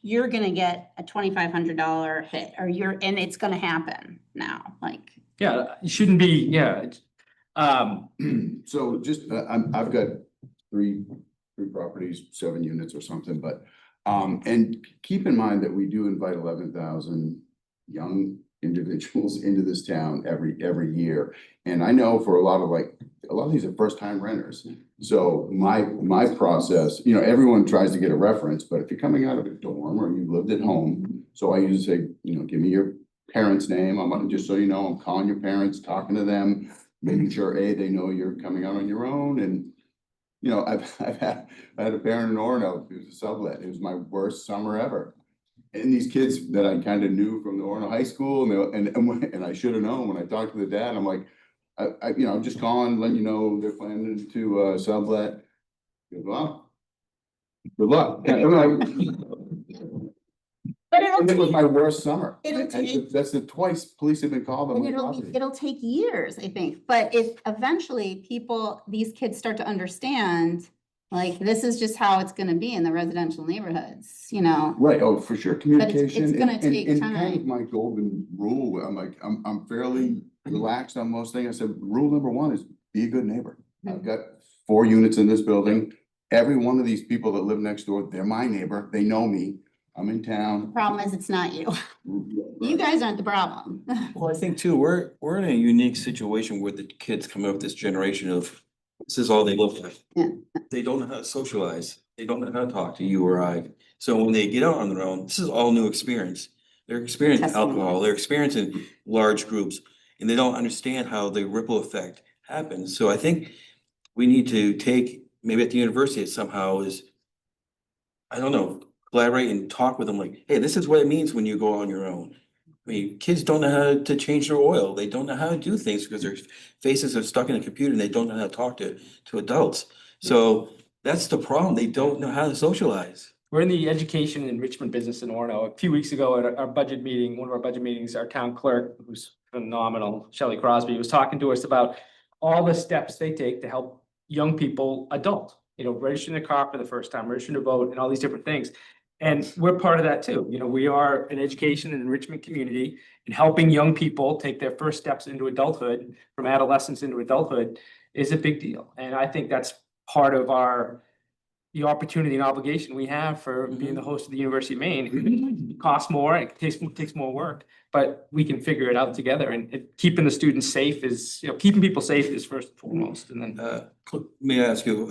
you're gonna get a $2,500 hit, or and it's gonna happen now, like. Yeah, it shouldn't be, yeah. So just, I've got three properties, 7 units or something, but, and keep in mind that we do invite 11,000 young individuals into this town every year. And I know for a lot of these are first time renters. So my process, you know, everyone tries to get a reference, but if you're coming out of a dorm or you lived at home, so I usually say, you know, give me your parents' name. Just so you know, I'm calling your parents, talking to them, making sure, they know you're coming out on your own. And, you know, I had a parent in Orono who was a sublet. It was my worst summer ever. And these kids that I kind of knew from the Orono High School, and I should have known when I talked to the dad, I'm like, you know, I'm just calling, letting you know they're planning to sublet. He goes, well, good luck. But And it was my worst summer. It'll take- That's the twice police have been called on And my property. it'll take years, I think, but if eventually these kids start to understand, like, this is just how it's gonna be in the residential neighborhoods, you know? Right, oh, for sure, communication. it's gonna and- take and kind of time. my golden rule, I'm fairly relaxed on most things. I said, rule number 1 is be a good neighbor. I've got 4 units in this building. Every one of these people that live next door, they're my neighbor. They know me. I'm in town. Problem is, it's not you. You guys aren't the problem. Well, I think too, we're in a unique situation where the kids come up this generation of, this is all they look like. Yeah. They don't know how to socialize. They don't know how to talk to you or I. So when they get out on their own, this is all new experience. They're experiencing Testing. alcohol, they're experiencing large groups, and they don't understand how the ripple effect happens. So I think we need to take, maybe at the university it somehow is, I don't know, collaborate and talk with them like, hey, this is what it means when you go on your own. I mean, kids don't know how to change their oil. They don't know how to do things because their faces are stuck in a computer and they don't know how to talk to adults. So that's the problem. They don't know how to socialize. We're in the education and enrichment business in Orono. A few weeks ago at our budget meeting, one of our budget meetings, our town clerk, who's phenomenal, Shelley Crosby, was talking to us about all the steps they take to help young people adult, you know, registering their car for the first time, registering to vote, and all these different things. And we're part of that too. You know, we are an education and enrichment community, and helping young people take their first steps into adulthood, from adolescence into adulthood, is a big deal. And I think that's part of the opportunity and obligation we have for being the host of the University of Maine. It costs more, it takes more work, but we can figure it out together, and keeping the students safe is, you know, keeping people safe is first and foremost, and then. May I ask you,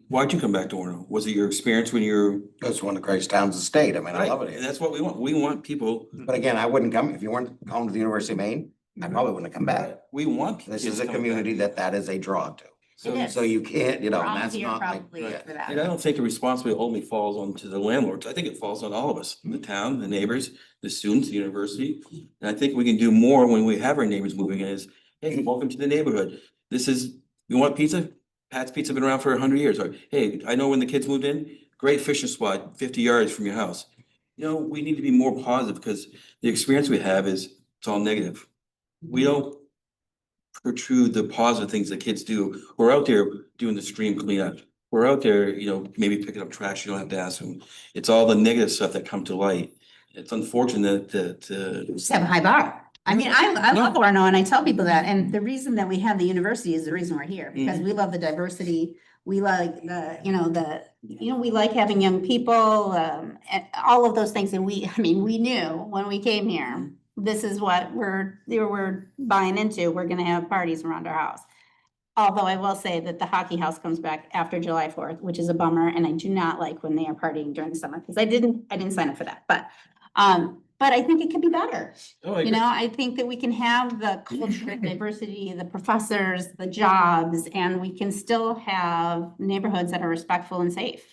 why'd you come back to Orono? Was it your experience when you're? That's one of the greatest towns in the state. I mean, I love it And here. that's what we want. We want people. But again, I wouldn't come, if you weren't going to the University of Maine, I probably wouldn't have come back. We want. This kids is a coming back. community that is a draw to. So- It is. So you can't, you know, We're all and that's here not like. probably yeah. for that. And I don't think the responsibility only falls onto the landlords. I think it falls on all of us, the town, the neighbors, the students, the university. And I think we can do more when we have our neighbors moving in is, hey, welcome to the neighborhood. You want pizza? Pat's Pizza been around for 100 years. Or, hey, I know when the kids moved in, great fishing spot, 50 yards from your house. You know, we need to be more positive because the experience we have is, it's all negative. We don't protrude the positive things that kids do. We're out there doing the stream cleanup. We're out there, you know, maybe picking up trash. You don't have to ask them. It's all the negative stuff that come to light. It's unfortunate that, Just have a high bar. I mean, I love Orono, and I tell people that, and the reason that we have the university is the reason we're here, because we love the diversity. We like we like having young people, and all of those things, and we knew when we came here, this is what we're buying into. We're gonna have parties around our house. Although I will say that the hockey house comes back after July 4th, which is a bummer, and I do not like when they are partying during the summer, because I didn't sign up for that, but I think it could be better. oh, I You agree. know, I think that we can have the culture, diversity, the professors, the jobs, and we can still have neighborhoods that are respectful and safe.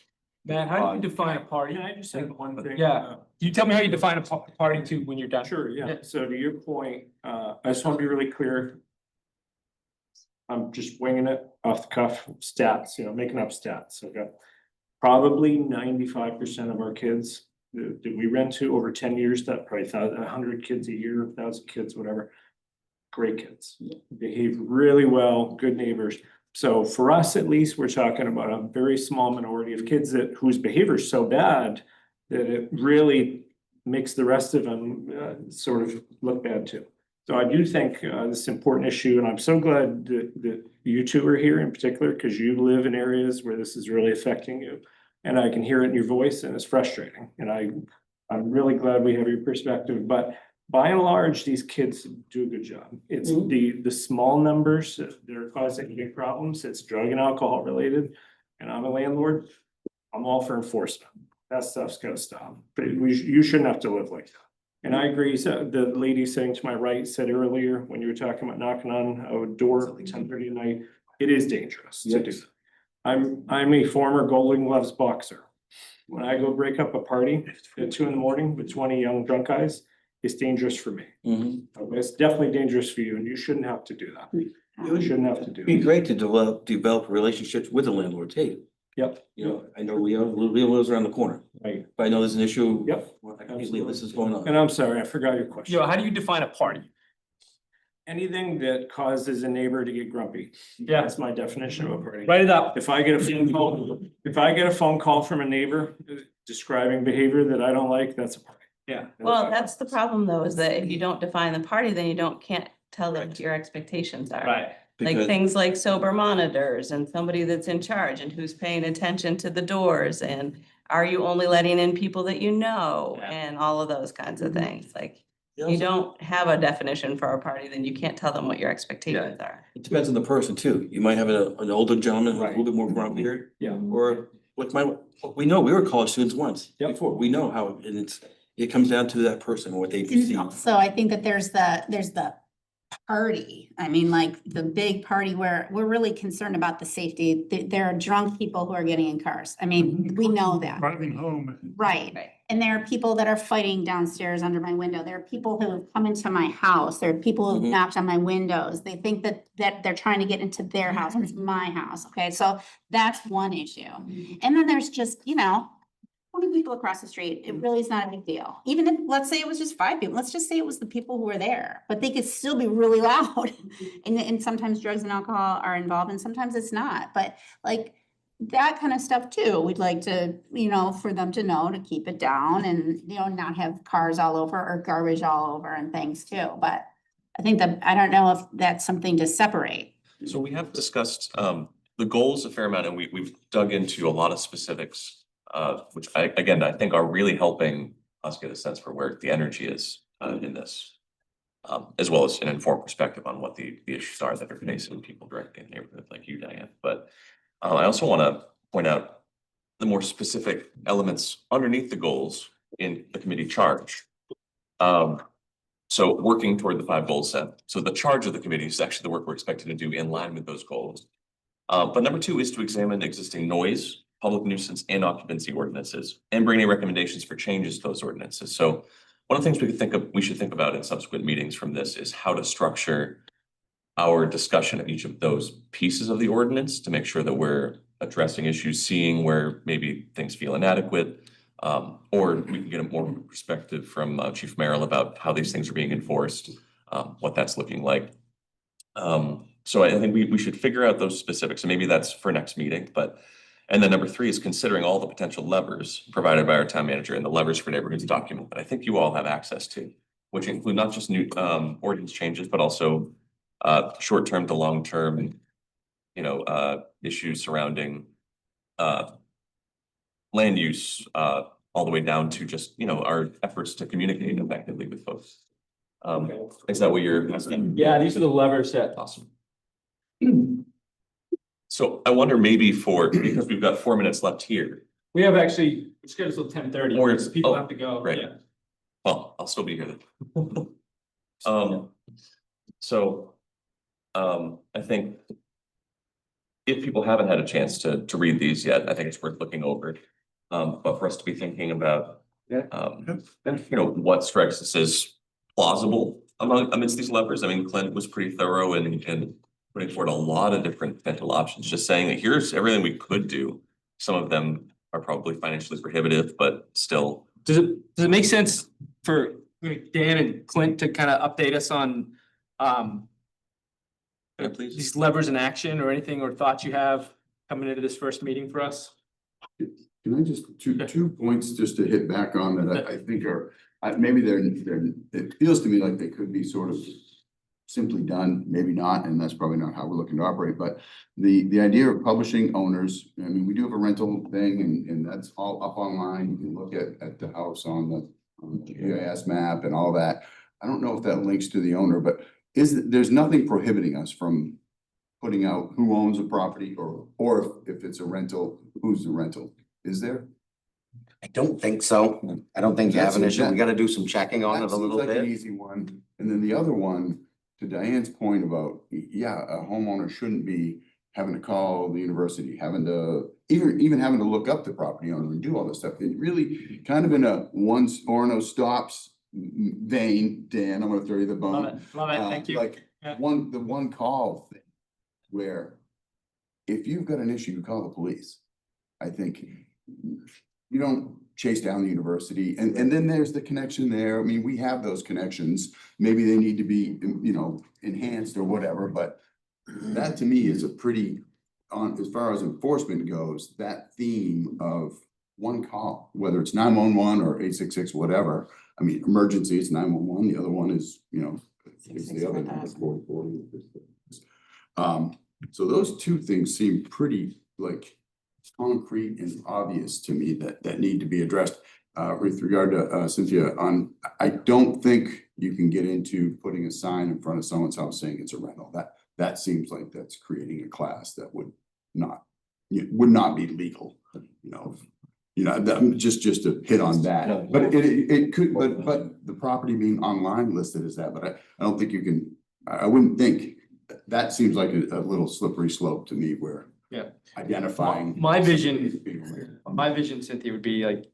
Matt, how do you define a party? Can I just say one thing? Yeah. You tell me how you define a party too when you're done. Sure, yeah. So to your point, I just want to be really clear. I'm just winging it off the cuff, stats, making up stats. Okay. Probably 95% of our kids that we rent to over 10 years, that probably 100 kids a year, 1,000 kids, whatever, great kids, behave really well, good neighbors. So for us, at least, we're talking about a very small minority of kids that whose behavior is so bad that it really makes the rest of them sort of look bad too. So I do think this is an important issue, and I'm so glad that you two are here in particular, because you live in areas where this is really affecting you. And I can hear it in your voice, and it's frustrating. And I'm really glad we have your perspective, but by and large, these kids do a good job. It's the small numbers that are causing big problems. It's drug and alcohol related. And I'm a landlord. I'm all for enforcement. That stuff's gotta stop. But you shouldn't have to live like that. And I agree. So the lady sitting to my right said earlier, when you were talking about knocking on a door at 10:30 at night, it is dangerous to do. I'm a former Golden Gloves boxer. When I go break up a party at 2 a.m. with 20 young drunk guys, it's dangerous for me. It's definitely dangerous for you, and you shouldn't have to do that. You shouldn't have to do It'd be it. great to develop relationships with the landlord too. Yep. You know, I know Leo lives around the corner. Right. If I know there's an issue. Yep. I can't believe this is going on. And I'm sorry, I forgot your question. How do you define a party? Anything that causes a neighbor to get grumpy. Yeah. That's my definition of a party. Write it up. If I get a phone call from a neighbor describing behavior that I don't like, that's a party. Yeah. Well, that's the problem though, is that if you don't define the party, then you can't tell them what your expectations are. Right. Like Because- things like sober monitors and somebody that's in charge and who's paying attention to the doors and are you only letting in people that you know Yeah. and all of those kinds of things. Like Yeah. you don't have a definition for a party, then you can't tell them what your expectations are. It depends on the person too. You might have an older gentleman who's a Right. little bit more grumpy. Yeah. Or we know, we were college students once Yep. before. We know how, and it comes down to that person, what they perceive. So I think that there's the party. I mean, like the big party where we're really concerned about the safety. There are drunk people who are getting in cars. I mean, we know that. Driving home. Right. Right. And there are people that are fighting downstairs under my window. There are people who have come into my house. There are people who've Mhm. knocked on my windows. They think that they're trying to get into their house. It's my house. Okay, so that's one issue. And then there's just, 20 people across the street. It really is not a big deal. Even if, let's say it was just 5 people, let's just say it was the people who were there, but they could still be really loud. And sometimes drugs and alcohol are involved and sometimes it's not, but like that kind of stuff too, we'd like to, for them to know to keep it down and, not have cars all over or garbage all over and things too. But I think I don't know if that's something to separate. So we have discussed the goals a fair amount, and we've dug into a lot of specifics, which I think are really helping us get a sense for where the energy is in this. As well as an informed perspective on what the issues are that are facing people directly in the neighborhood like you, Diane. But I also want to point out the more specific elements underneath the goals in the committee charge. So working toward the 5 goals set. So the charge of the committee is actually the work we're expected to do in line with those goals. But number 2 is to examine existing noise, public nuisance, and occupancy ordinances and bring any recommendations for changes to those ordinances. So one of the things we should think about in subsequent meetings from this is how to structure our discussion of each of those pieces of the ordinance to make sure that we're addressing issues, seeing where maybe things feel inadequate, or we can get a more perspective from Chief Merrill about how these things are being enforced, what that's looking like. So I think we should figure out those specifics, and maybe that's for next meeting, and then number 3 is considering all the potential levers provided by our town manager and the levers for neighborhoods document that I think you all have access to, which include not just new ordinance changes, but also short-term to long-term, issues surrounding land use, all the way down to just, our efforts to communicate effectively with folks. Is that what you're asking? Yeah, these are the levers that. Awesome. So I wonder maybe because we've got 4 minutes left here. We have actually scheduled till 10:30. Or it's- People oh, have to go. right. Yeah. Well, I'll still be here then. So, I think if people haven't had a chance to read these yet, I think it's worth looking over. But for us to be thinking about, what strikes us as plausible amidst these levers. I mean, Clint was pretty thorough and putting forward a lot of different potential options, just saying that here's everything we could do. Some of them are probably financially prohibitive, but still. Does it make sense for Dan and Clint to kind of update us on Yeah, please. These levers in action or anything or thoughts you have coming into this first meeting for us? Can I just, two points just to hit back on that I think are, maybe it feels to me like they could be sort of simply done, maybe not, and that's probably not how we're looking to operate, but the idea of publishing owners, I mean, we do have a rental thing and that's all up online. You can look at the house on the GIS map and all that. I don't know if that links to the owner, but there's nothing prohibiting us from putting out who owns a property or if it's a rental, who's the rental? Is there? I don't think so. I don't think you have an issue. We gotta do some checking on it a little That seems like an bit. easy one. And then the other one, to Diane's point about, yeah, a homeowner shouldn't be having to call the university, having to, even having to look up the property owner and do all this stuff. It really kind of in a once Orono stops vein, Dan, I'm gonna throw you the bone. Love it, thank you. Like Yeah. the one call thing where if you've got an issue, you call the police. I think you don't chase down the university and then there's the connection there. I mean, we have those connections. Maybe they need to be, enhanced or whatever, but that to me is a pretty, as far as enforcement goes, that theme of one call, whether it's 911 or 866, whatever. I mean, emergency is 911. The other one is, it's the other number, 4040. So those two things seem pretty like concrete and obvious to me that need to be addressed. With regard to Cynthia, I don't think you can get into putting a sign in front of someone's house saying it's a rental. That seems like that's creating a class that would not be legal, just to hit on that. But it could, but the property being online listed as that, but I don't think you can, I wouldn't think, that seems like a little slippery slope to me where Yeah. identifying. My vision, Cynthia, would be like,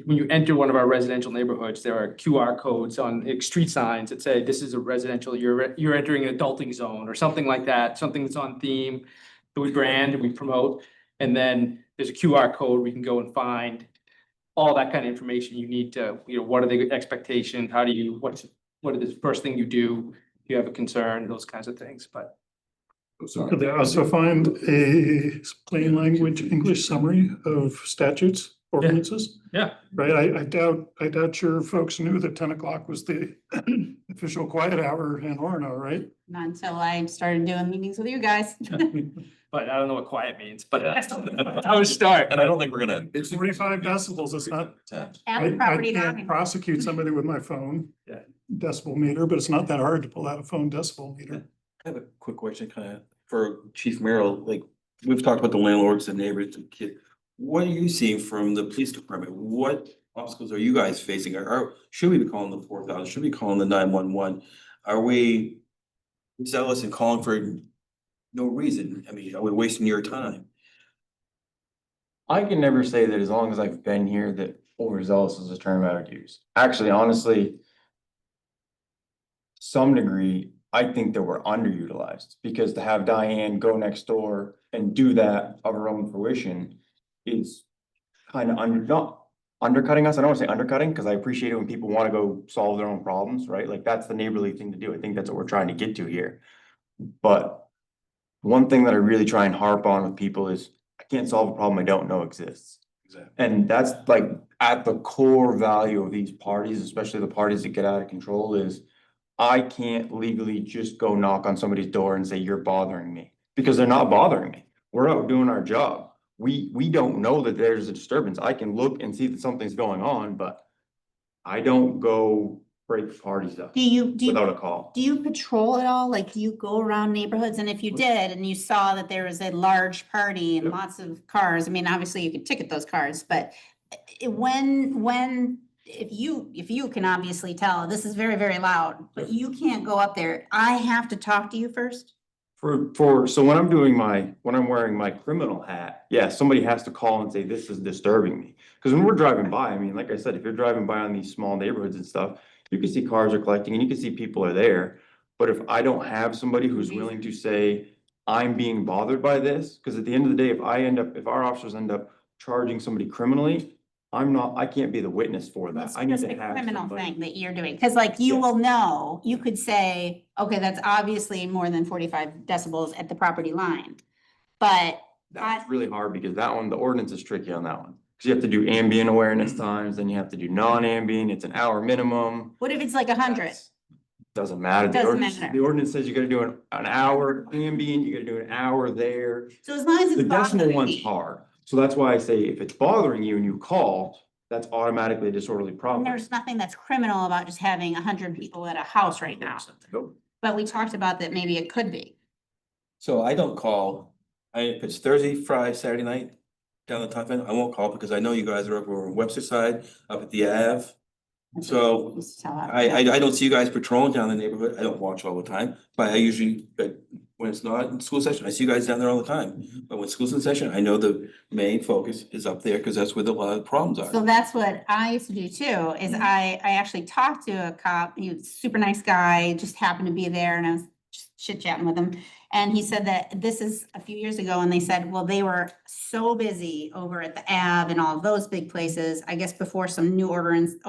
when you enter one of our residential neighborhoods, there are QR codes on street signs that say, this is a residential, you're entering an adulting zone or something like that, something that's on theme that we brand and we promote. And then there's a QR code, we can go and find all that kind of information you need to, what are the expectations? How do you, what is the first thing you do? If you have a concern, those kinds of things, but. Sorry. Could they also find a plain language English summary of statutes, ordinances? Yeah. Right, I doubt your folks knew that 10 o'clock was the official quiet hour in Orono, right? Not until I started doing meetings with you guys. But I don't know what quiet means, but I would start. And I don't think we're gonna. It's 45 decibels, it's not, At I the property can't line. prosecute somebody with my phone. Yeah. Decibel meter, but it's not that hard to pull out a phone decibel meter. I have a quick question kind of for Chief Merrill, like, we've talked about the landlords and neighbors and kid. What are you seeing from the police department? What obstacles are you guys facing? Should we be calling the 4,000? Should we be calling the 911? Are we zealous and calling for no reason? I mean, are we wasting your time? I can never say that as long as I've been here that overzealous is a term I would use. Actually, honestly, to some degree, I think that we're underutilized because to have Diane go next door and do that of her own fruition is kind of not undercutting us. I don't want to say undercutting because I appreciate it when people want to go solve their own problems, right? Like that's the neighborly thing to do. I think that's what we're trying to get to here. But one thing that I really try and harp on with people is I can't solve a problem I don't know exists. Exactly. And that's like at the core value of these parties, especially the parties that get out of control, is I can't legally just go knock on somebody's door and say, you're bothering me, because they're not bothering me. We're out doing our job. We don't know that there's a disturbance. I can look and see that something's going on, but I don't go break parties up without a call. Do you patrol at all? Like, do you go around neighborhoods? And if you did, and you saw that there was a large party and lots of cars, I mean, obviously you could ticket those cars, but if you can obviously tell, this is very, very loud, but you can't go up there, I have to talk to you first? So when I'm wearing my criminal hat, yeah, somebody has to call and say, this is disturbing me. Because when we're driving by, I mean, like I said, if you're driving by on these small neighborhoods and stuff, you can see cars are collecting and you can see people are there. But if I don't have somebody who's willing to say, I'm being bothered by this, because at the end of the day, if our officers end up charging somebody criminally, I can't be the witness for that. It's I need just to a have criminal somebody. thing that you're doing, because like you Yeah. will know, you could say, okay, that's obviously more than 45 decibels at the property line. But That's really hard because that one, the ordinance is tricky on that one. Cause you have to do ambient awareness times, then you have to do non-ambient, it's an hour minimum. what if it's like 100? That's- Doesn't matter. The Doesn't ordinance, matter. the ordinance says you gotta do an hour ambient, you gotta do an hour there. So as long as The it's decimal bothering one's me, hard. So that's why I say if it's bothering you and you call, that's automatically a disorderly and property. there's nothing that's criminal about just having 100 people at a house right now. Nope. But we talked about that maybe it could be. So I don't call, if it's Thursday, Friday, Saturday night, down the top end, I won't call because I know you guys are over on Webster side, up at the Ave. So I don't see you guys patrolling down the neighborhood. I don't watch all the time, but I usually, but when it's not in school session, I see you guys down there all the time. But when school's in session, I know the main focus is up there because that's where a lot of the problems So are. that's what I used to do too, is I actually talked to a cop, he was a super nice guy, just happened to be there and I was just chit chatting with him. And he said that this is a few years ago and they said, well, they were so busy over at the Ave and all of those big places, I guess before some new ordinances,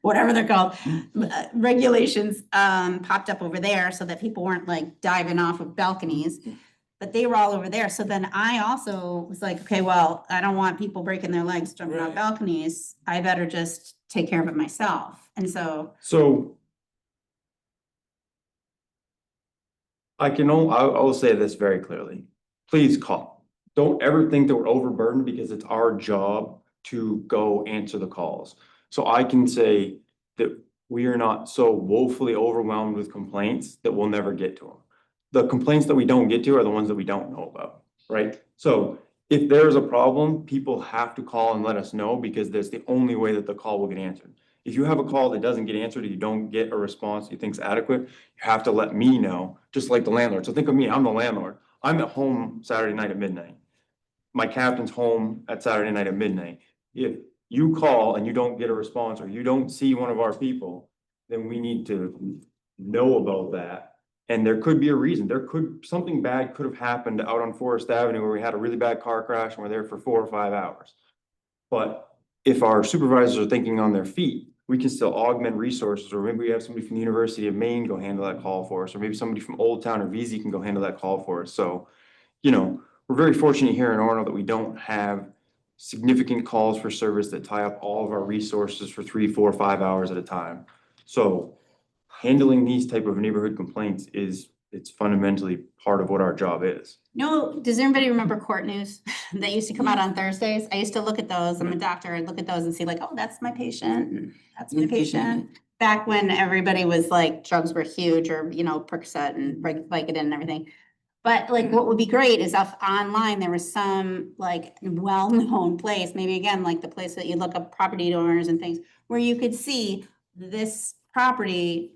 whatever they're called, regulations, popped up over there so that people weren't like diving off of balconies. But they were all over there. So then I also was like, okay, well, I don't want people breaking their legs jumping off Right. balconies. I better just take care of it myself. And so, So. I will say this very clearly. Please call. Don't ever think that we're overburdened because it's our job to go answer the calls. So I can say that we are not so woefully overwhelmed with complaints that we'll never get to them. The complaints that we don't get to are the ones that we don't know about, right? So if there's a problem, people have to call and let us know because that's the only way that the call will get answered. If you have a call that doesn't get answered, or you don't get a response you think's adequate, you have to let me know, just like the landlord. So think of me, I'm the landlord. I'm at home Saturday night at midnight. My captain's home at Saturday night at midnight. If you call and you don't get a response or you don't see one of our people, then we need to know about that. And there could be a reason. Something bad could have happened out on Forest Avenue where we had a really bad car crash and we're there for 4 or 5 hours. But if our supervisors are thinking on their feet, we can still augment resources, or maybe we have somebody from the University of Maine go handle that call for us, or maybe somebody from Old Town or VZ can go handle that call for us. So, we're very fortunate here in Orono that we don't have significant calls for service that tie up all of our resources for 3, 4, 5 hours at a time. So handling these type of neighborhood complaints it's fundamentally part of what our job is. no, does anybody remember Court News that used to come out on Thursdays? I used to look at those. I'm a doctor. I'd look at those and see like, oh, that's my patient. and That's my patient. Back when everybody was like, drugs were huge or, Percocet and Vicodin and everything. But like, what would be great is if online there was some like well-known place, maybe again, like the place that you look up property owners and things, where you could see this property,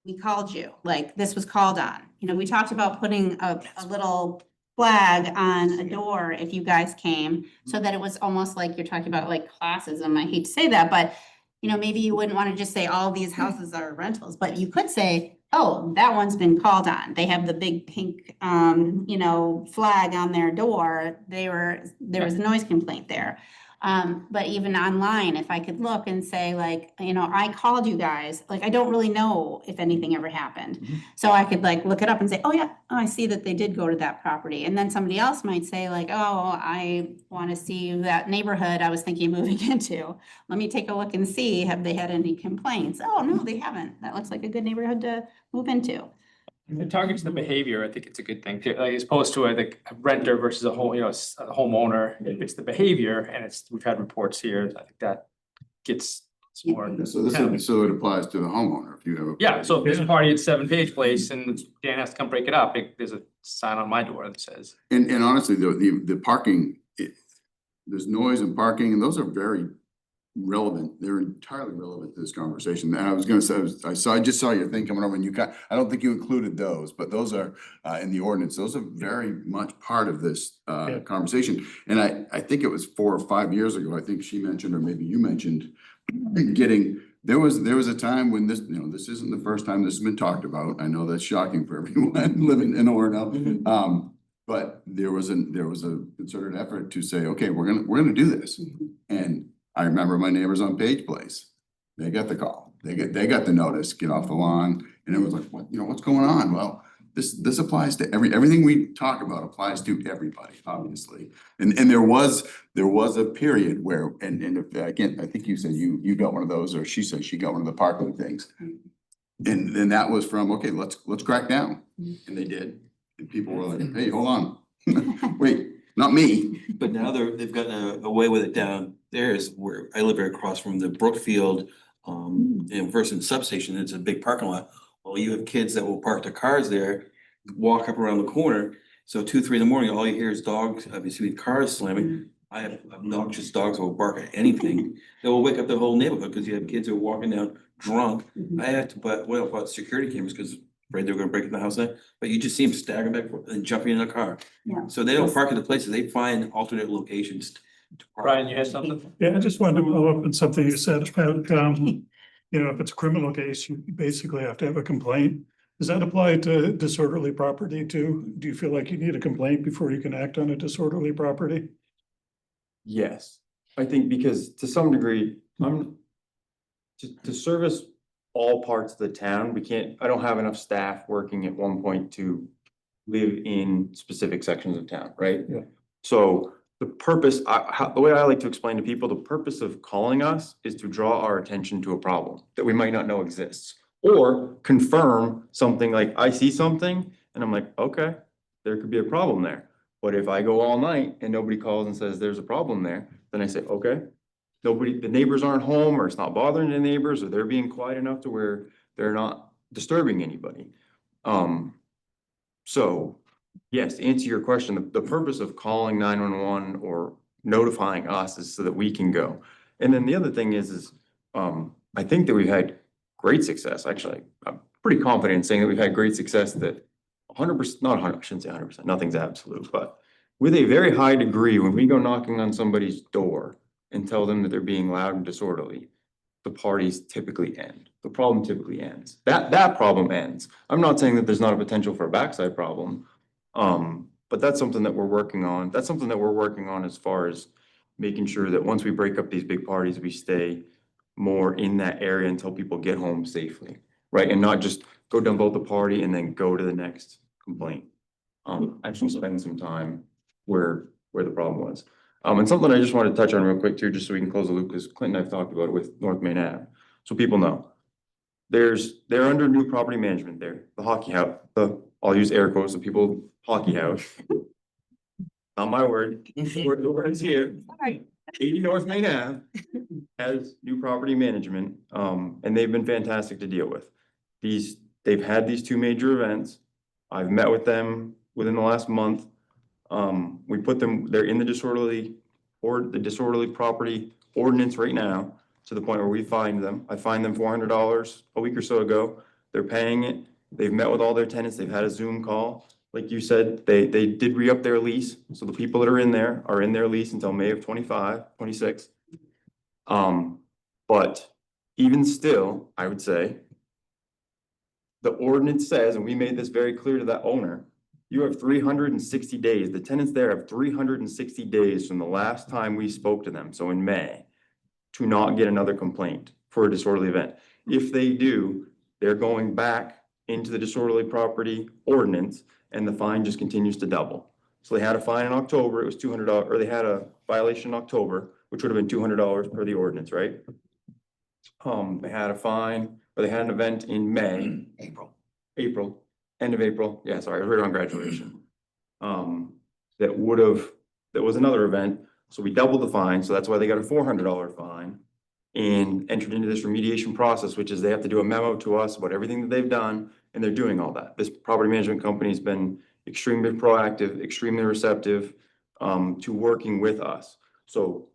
we called you, like this was called on. We talked about putting a little flag on a door if you guys came, so that it was almost like you're talking about like classism. I hate to say that, but maybe you wouldn't want to just say all these houses are rentals, but you could say, oh, that one's been called on. They have the big pink, flag on their door. There was a noise complaint there. But even online, if I could look and say like, I called you guys, like, I don't really know if anything ever happened. So I could like look it up and say, oh yeah, I see that they did go to that property. And then somebody else might say like, oh, I want to see that neighborhood I was thinking of moving into. Let me take a look and see, have they had any complaints? Oh, no, they haven't. That looks like a good neighborhood to move into. It targets the behavior. I think it's a good thing too, like as opposed to a renter versus a homeowner. If it's the behavior and we've had reports here, I think that gets more. So it applies to the homeowner if you have. Yeah, so if there's a party at 7 Page Place and Dan has to come break it up, there's a sign on my door that says. And honestly, the parking, there's noise and parking, and those are very relevant. They're entirely relevant to this conversation. And I was gonna say, I just saw your thing coming over and I don't think you included those, but those are in the ordinance. Those are very much part of this conversation. And I think it was 4 or 5 years ago, I think she mentioned, or maybe you mentioned, there was a time when this isn't the first time this has been talked about. I know that's shocking for everyone living in Orono. But there was a concerted effort to say, okay, we're gonna do this. And I remember my neighbors on Page Place, they got the call, they got the notice, get off the lawn, and it was like, what, what's going on? Well, this applies to everything we talk about applies to everybody, obviously. And there was a period where, and if, again, I think you said you got one of those, or she said she got one of the parking things. And then that was from, okay, let's crack down, and they did. And people were like, hey, hold on, wait, not me. But now they've gotten away with it down there is where I live right across from the Brookfield, versus substation, it's a big parking lot. Well, you have kids that will park their cars there, walk up around the corner. So 2, 3 in the morning, all you hear is dogs, obviously cars slamming. I have obnoxious dogs that will bark at anything. They will wake up the whole neighborhood because you have kids who are walking down drunk. I had to put security cameras because afraid they were gonna break in the house there, but you just see them staggering back and jumping in a car. Yeah. So they don't park at the places, they find alternate locations. to park. Brian, you had something? Yeah, I just wanted to follow up on something you said about, if it's a criminal case, you basically have to have a complaint. Does that apply to disorderly property too? Do you feel like you need a complaint before you can act on a disorderly property? Yes, I think because to some degree, to service all parts of the town, I don't have enough staff working at one point to live in specific sections of town, right? Yeah. So the purpose, the way I like to explain to people, the purpose of calling us is to draw our attention to a problem that we might not know exists. Or confirm something like I see something and I'm like, okay, there could be a problem there. But if I go all night and nobody calls and says there's a problem there, then I say, okay, the neighbors aren't home, or it's not bothering the neighbors, or they're being quiet enough to where they're not disturbing anybody. So yes, to answer your question, the purpose of calling 911 or notifying us is so that we can go. And then the other thing is I think that we've had great success. Actually, I'm pretty confident in saying that we've had great success that 100%, not 100, I shouldn't say 100%, nothing's absolute, but with a very high degree, when we go knocking on somebody's door and tell them that they're being loud and disorderly, the parties typically end. The problem typically ends. That problem ends. I'm not saying that there's not a potential for a backside problem. But that's something that we're working on. That's something that we're working on as far as making sure that once we break up these big parties, we stay more in that area until people get home safely, right? And not just go dump out the party and then go to the next complaint. Actually spend some time where the problem was. And something I just wanted to touch on real quick too, just so we can close the loop, because Clinton and I've talked about it with North Main Ave. So people know. They're under new property management there. The hockey house, I'll use air quotes, the people hockey house. Not my word, the word's here. 80 North Main Ave has new property management, and they've been fantastic to deal with. They've had these 2 major events. I've met with them within the last month. We put them, they're in the disorderly property ordinance right now, to the point where we find them. I fined them $400 a week or so ago. They're paying it. They've met with all their tenants. They've had a Zoom call. Like you said, they did re-up their lease. So the people that are in there are in their lease until May of 26. But even still, I would say the ordinance says, and we made this very clear to that owner, you have 360 days. The tenants there have 360 days from the last time we spoke to them, so in May, to not get another complaint for a disorderly event. If they do, they're going back into the disorderly property ordinance, and the fine just continues to double. So they had a fine in October, it was $200, or they had a violation in October, which would have been $200 per the ordinance, right? They had a fine, or they had an event in May. April, end of April, yeah, sorry, I was right on graduation. That was another event, so we doubled the fine, so that's why they got a $400 fine. And entered into this remediation process, which is they have to do a memo to us about everything that they've done, and they're doing all that. This property management company's been extremely proactive, extremely receptive to working with us. So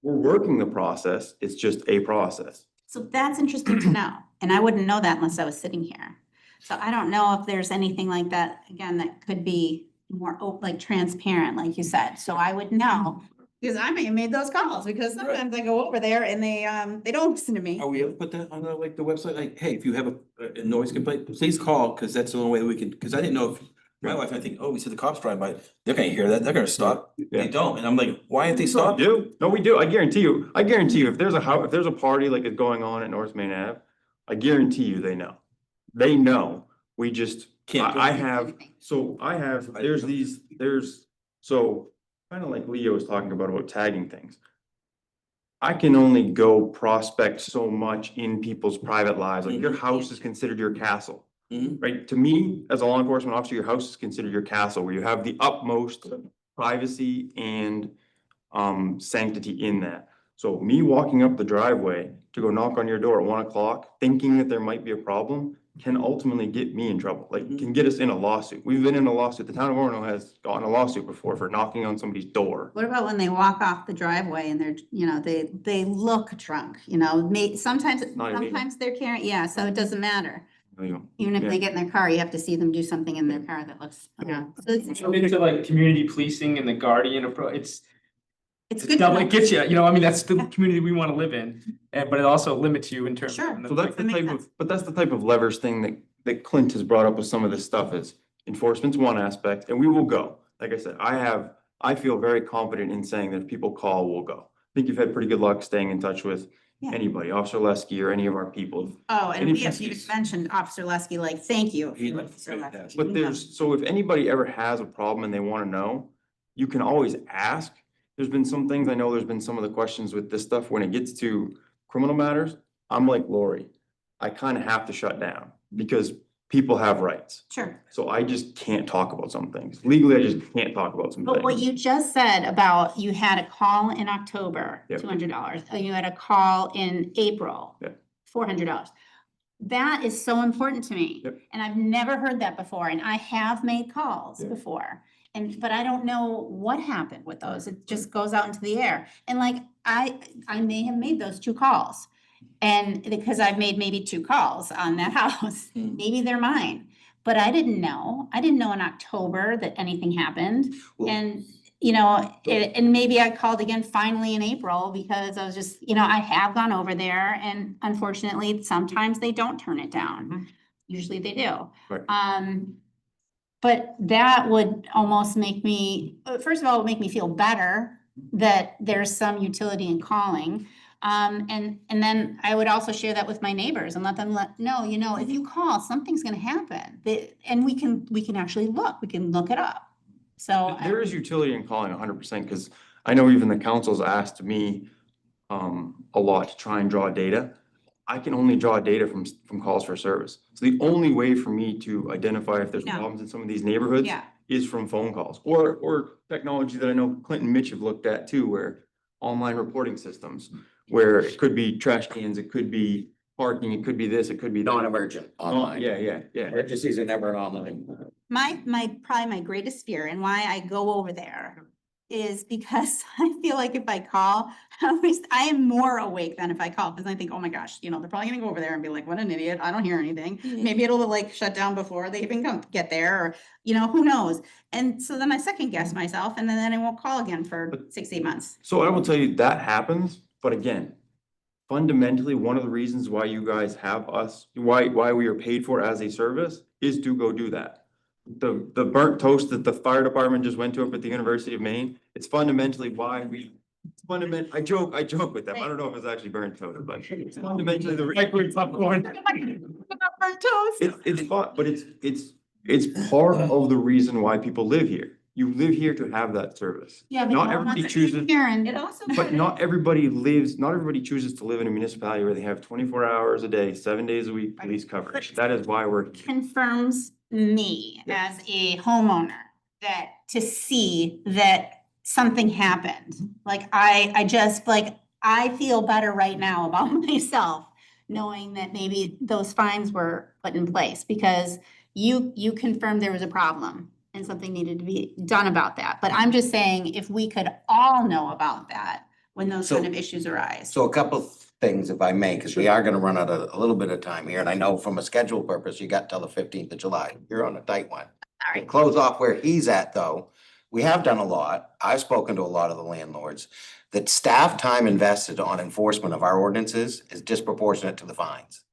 we're working the process, it's just a process. So that's interesting to know, and I wouldn't know that unless I was sitting here. So I don't know if there's anything like that, again, that could be more like transparent, like you said, so I would know. Because I may have made those calls, because sometimes I go over there and they don't listen to me. Are we able to put that on the website? Like, hey, if you have a noise complaint, please call, because that's the only way we can, because I didn't know if My wife, I think, oh, we see the cops driving by, they're gonna hear that, they're gonna stop. Yeah. They don't, and I'm like, why aren't they We stopping? do. No, we do. I guarantee you, if there's if there's a party like is going on at North Main Ave, I guarantee you they know. They know. We just, Can't I do have, so kind of like Leo was talking about tagging things. I can only go prospect so much in people's private lives, like your house is considered your castle. Mhm. Right? To me, as a law enforcement officer, your house is considered your castle, where you have the utmost privacy and sanctity in that. So me walking up the driveway to go knock on your door at 1 o'clock, thinking that there might be a problem, can ultimately get me in trouble, like can get us in a lawsuit. We've been in a lawsuit. The town of Orono has gotten a lawsuit before for knocking on somebody's door. What about when they walk off the driveway and they're, they look drunk, sometimes Not illegal. they're carrying, yeah, so it doesn't matter. Illegal. Even if Yeah. they get in their car, you have to see them do something in their car that looks, yeah. So So into like community policing and the guardian approach, it's it's good to double, know. it gets you, I mean, that's the community we want to live in, but it also limits you in terms Sure. of. So that's the That makes type of, but that's the type of levers thing that Clint has brought up with some of this stuff is enforcement's one aspect, and we will go. Like I said, I feel very confident in saying that if people call, we'll go. I think you've had pretty good luck staying in touch with Yeah. anybody, Officer Lesky or any of our people. Oh, And and if we haven't even mentioned Officer Lesky, like, thank you. He- Officer Lesky. But so if anybody ever has a problem and they wanna know, you can always ask. There's been some things, I know there's been some of the questions with this stuff, when it gets to criminal matters, I'm like Lori. I kinda have to shut down because people have rights. Sure. So I just can't talk about some things. Legally, I just can't talk about some But what things. you just said about you had a call in October, Yep. $200, and you had a call in April, Yep. $400. That is so important to me. Yep. And I've never heard that before, and I have made calls Yep. before. But I don't know what happened with those. It just goes out into the air. And like, I may have made those 2 calls. And because I've made maybe 2 calls on that house, Mm. maybe they're mine. But I didn't know. I didn't know in October that anything happened. Well- And, and maybe I called again finally in April because I was just, I have gone over there and unfortunately, sometimes they don't turn it down. Usually they do. Right. But that would almost make me, first of all, it would make me feel better that there's some utility in calling. And then I would also share that with my neighbors and let them know, if you call, something's gonna happen. And we can actually we can look it up. So. There is utility in calling 100%, because I know even the council's asked me a lot to try and draw data. I can only draw data from calls for service. So the only way for me to identify if there's Yeah. problems in some of these neighborhoods Yeah. is from phone calls or technology that I know Clint and Mitch have looked at too, where online reporting systems, where it could be trash cans, it could be parking, it could be this, it could be that. Non-emergent online. Yeah. Emergencies are never online. Probably my greatest fear and why I go over there is because I feel like if I call, I am more awake than if I call, because I think, oh my gosh, they're probably gonna go over there and be like, what an idiot, I don't hear anything. Maybe it'll like shut down before they even get there, or, who knows? And so then I second guess myself, and then I won't call again for 6-8 months. So I will tell you that happens, but again, fundamentally, one of the reasons why you guys have us, why we are paid for as a service is to go do that. The burnt toast that the fire department just went to up at the University of Maine, it's fundamentally why I joke with them. I don't know if it's actually burnt toast, but it's fundamentally the. Microwave popcorn. Burnt toast. It's fun, but it's part of the reason why people live here. You live here to have that service. Yeah, but Not no everybody one's chooses. Karen, it also. But not everybody chooses to live in a municipality where they have 24 hours a day, 7 days a week, police coverage. That is why we're. Confirms me as a homeowner that to see that something happened. Like I feel better right now about myself, knowing that maybe those fines were put in place because you confirmed there was a problem and something needed to be done about that. But I'm just saying, if we could all know about that when those kind of issues arise. So a couple things, if I may, because we are gonna run out of a little bit of time here, and I know from a schedule purpose, you got till the 15th of July. You're on a tight one. All To right. close off where he's at, though, we have done a lot. I've spoken to a lot of the landlords. That staff time invested on enforcement of our ordinances is disproportionate to the fines.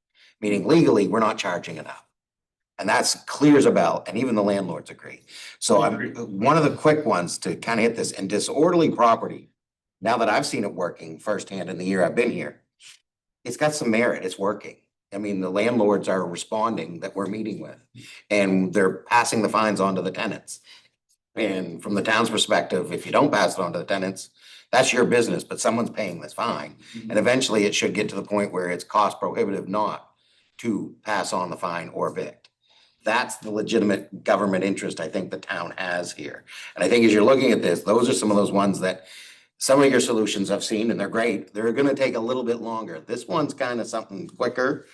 Meaning legally, we're not charging enough. And that's clear as a bell, and even the landlords agree. So one of the quick ones to kind of hit this, and disorderly property, now that I've seen it working firsthand in the year I've been here, it's got some merit, it's working. I mean, the landlords are responding that we're meeting with, and they're passing the fines on to the tenants. And from the town's perspective, if you don't pass it on to the tenants, that's your business, but someone's paying this fine. And eventually it should get to the point where it's cost prohibitive not to pass on the fine or evict. That's the legitimate government interest I think the town has here. And I think as you're looking at this, those are some of those ones that some of your solutions I've seen, and they're great. They're gonna take a little bit longer. This one's kind of something quicker.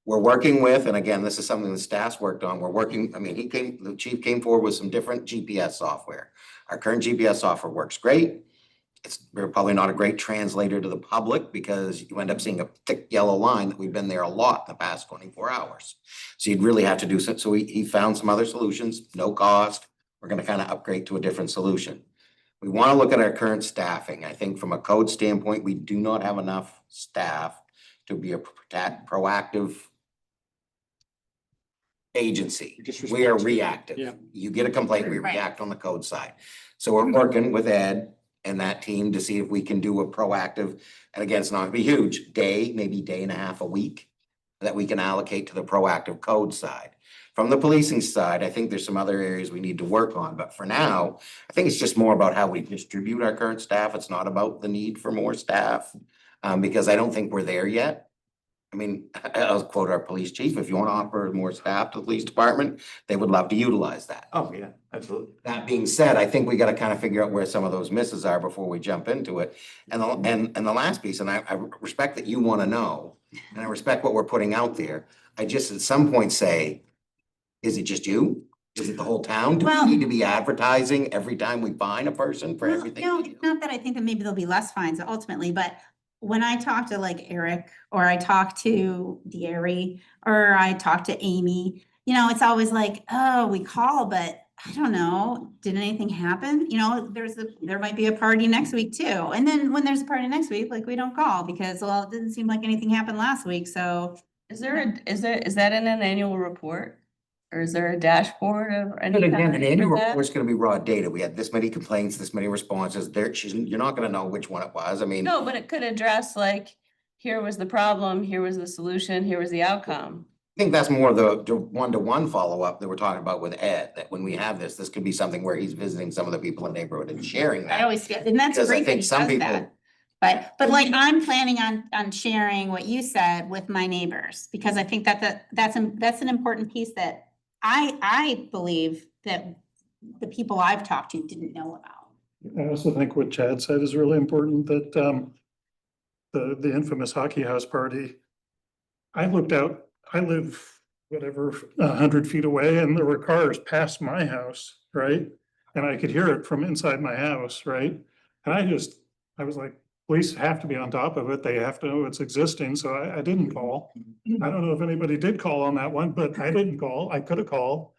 We're working with, and again, this is something the staff's worked on. We're working, I mean, the chief came forward with some different GPS software. Our current GPS software works great. We're probably not a great translator to the public because you end up seeing a thick yellow line that we've been there a lot in the past 24 hours. So you'd really have to do some, so he found some other solutions, no cost. We're gonna kind of upgrade to a different solution. We want to look at our current staffing. I think from a code standpoint, we do not have enough staff to be a proactive agency. We are reactive. Yeah. You get a complaint, we Right. react on the code side. So we're working with Ed and that team to see if we can do a proactive, and again, it's not gonna be huge, maybe day and a half a week that we can allocate to the proactive code side. From the policing side, I think there's some other areas we need to work on, but for now, I think it's just more about how we distribute our current staff. It's not about the need for more staff, because I don't think we're there yet. I mean, I'll quote our police chief, if you want to offer more staff to the police department, they would love to utilize that. Oh, yeah, absolutely. That being said, I think we gotta kind of figure out where some of those misses are before we jump into it. And the last piece, and I respect that you wanna know, and I respect what we're putting out there. I just at some point say, is it just you? Is it the whole town? Do we Well- need to be advertising every time we find a person for Well, everything? no, we do? not that I think that maybe there'll be less fines ultimately, but when I talk to like Eric, or I talk to Gary, or I talk to Amy, it's always like, oh, we call, but I don't know, did anything happen? There might be a party next week too. And then when there's a party next week, like we don't call because, well, it didn't seem like anything happened last week, so. Is that in an annual report? Or is there a dashboard of any But again, kind an annual for that? report's gonna be raw data. We had this many complaints, this many responses. You're not gonna know which one it was. I mean. No, but it could address like, here was the problem, here was the solution, here was the outcome. I think that's more the one-to-one follow-up that we're talking about with Ed, that when we have this could be something where he's visiting some of the people in the neighborhood and sharing I that. always feel, and that's Because I great that think he some does people- that. But like, I'm planning on sharing what you said with my neighbors, because I think that's an important piece that I believe that the people I've talked to didn't know about. I also think what Chad said is really important, that the infamous hockey house party. I looked out, I live whatever, 100 feet away, and there were cars past my house, right? And I could hear it from inside my house, right? And I was like, police have to be on top of it. They have to know it's existing, so I didn't call. I don't know if anybody did call on that one, but I didn't call. I could have called.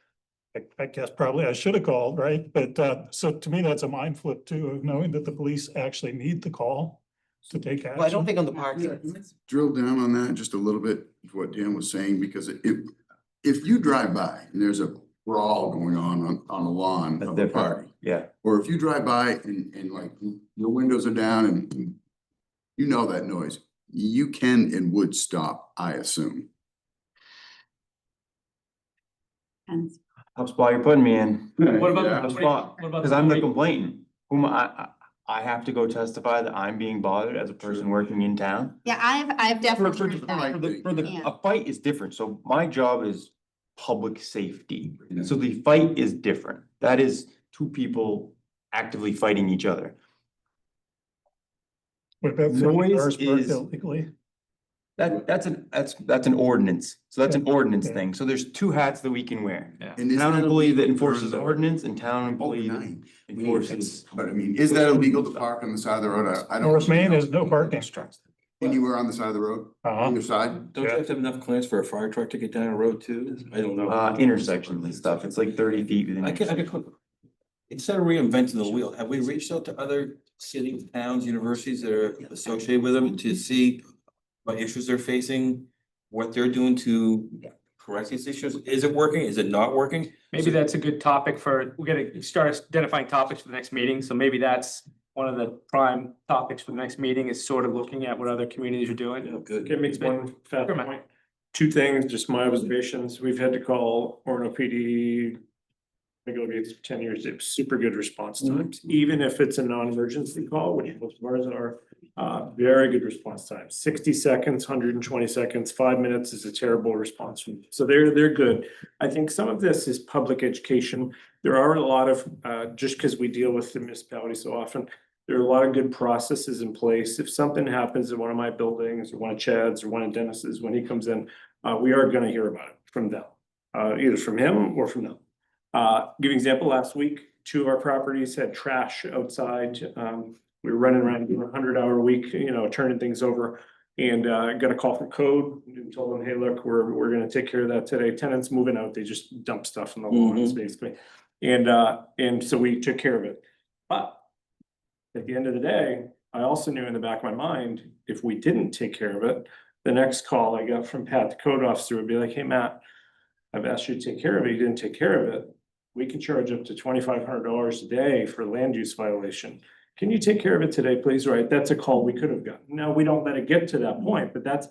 I guess probably I should have called, right? But so to me, that's a mind flip too, of knowing that the police actually need the call to take action. Well, I don't think on the park. Let's drill down on that just a little bit, what Dan was saying, because if you drive by and there's a brawl going on the lawn That's of a different. party, Yeah. or if you drive by and like your windows are down and you know that noise, you can and would stop, I assume. And Tough spot you're putting me in. What about Yeah. Tough spot, what about because I'm the complainant. I have to go testify that I'm being bothered as a person working in town. yeah, I've definitely heard that. Right. A fight is different, so my job is public safety, Yeah. so the fight is different. That is two people actively fighting each other. What about Noise 50 cars parked is- illegally? That's an ordinance, so that's an ordinance Yeah. thing, so there's two hats that we can wear. Yeah. And is Town that employee that illegal enforces during the- ordinance and town employee that Overnight. enforces. But I mean, is that illegal to park on the side of the road? I don't. North Main is no parking. Anywhere on the side of the road, Uh-huh. either side? Don't you have to have enough clearance for a fire truck to get down a road too? I don't know. Intersections and stuff, it's like 30 feet within. I could, instead of reinventing the wheel, have we reached out to other cities, towns, universities that are associated with them to see what issues they're facing, what they're doing to correct these issues? Is it working? Is it not working? Maybe that's a good topic we're gonna start identifying topics for the next meeting, so maybe that's one of the prime topics for the next meeting is sort of looking at what other communities are doing. Yeah, good. Can make one fast Sure, man. point. Two things, just my observations. We've had to call Orono PD. I think it'll be 10 years. They have super good response times, even if it's a non-emergency call, which most of ours are. Very good response time. 60 seconds, 120 seconds, 5 minutes is a terrible response. So they're good. I think some of this is public education. There are a lot of just because we deal with the municipality so often. There are a lot of good processes in place. If something happens in one of my buildings or one of Chad's or one of Dennis's, when he comes in, we are gonna hear about it from them, either from him or from them. Give you an example, last week, 2 of our properties had trash outside. We were running around doing a 100-hour week, turning things over. And got a call from code and told them, hey, look, we're gonna take care of that today. Tenants moving out, they just dump stuff in the lawns basically. And so we took care of it. But at the end of the day, I also knew in the back of my mind, if we didn't take care of it, the next call I got from Pat, the code officer, would be like, hey, Matt, I've asked you to take care of it. You didn't take care of it. We can charge up to $2,500 a day for land use violation. Can you take care of it today, please? Right, that's a call we could have gotten. No, we don't let it get to that point, but that's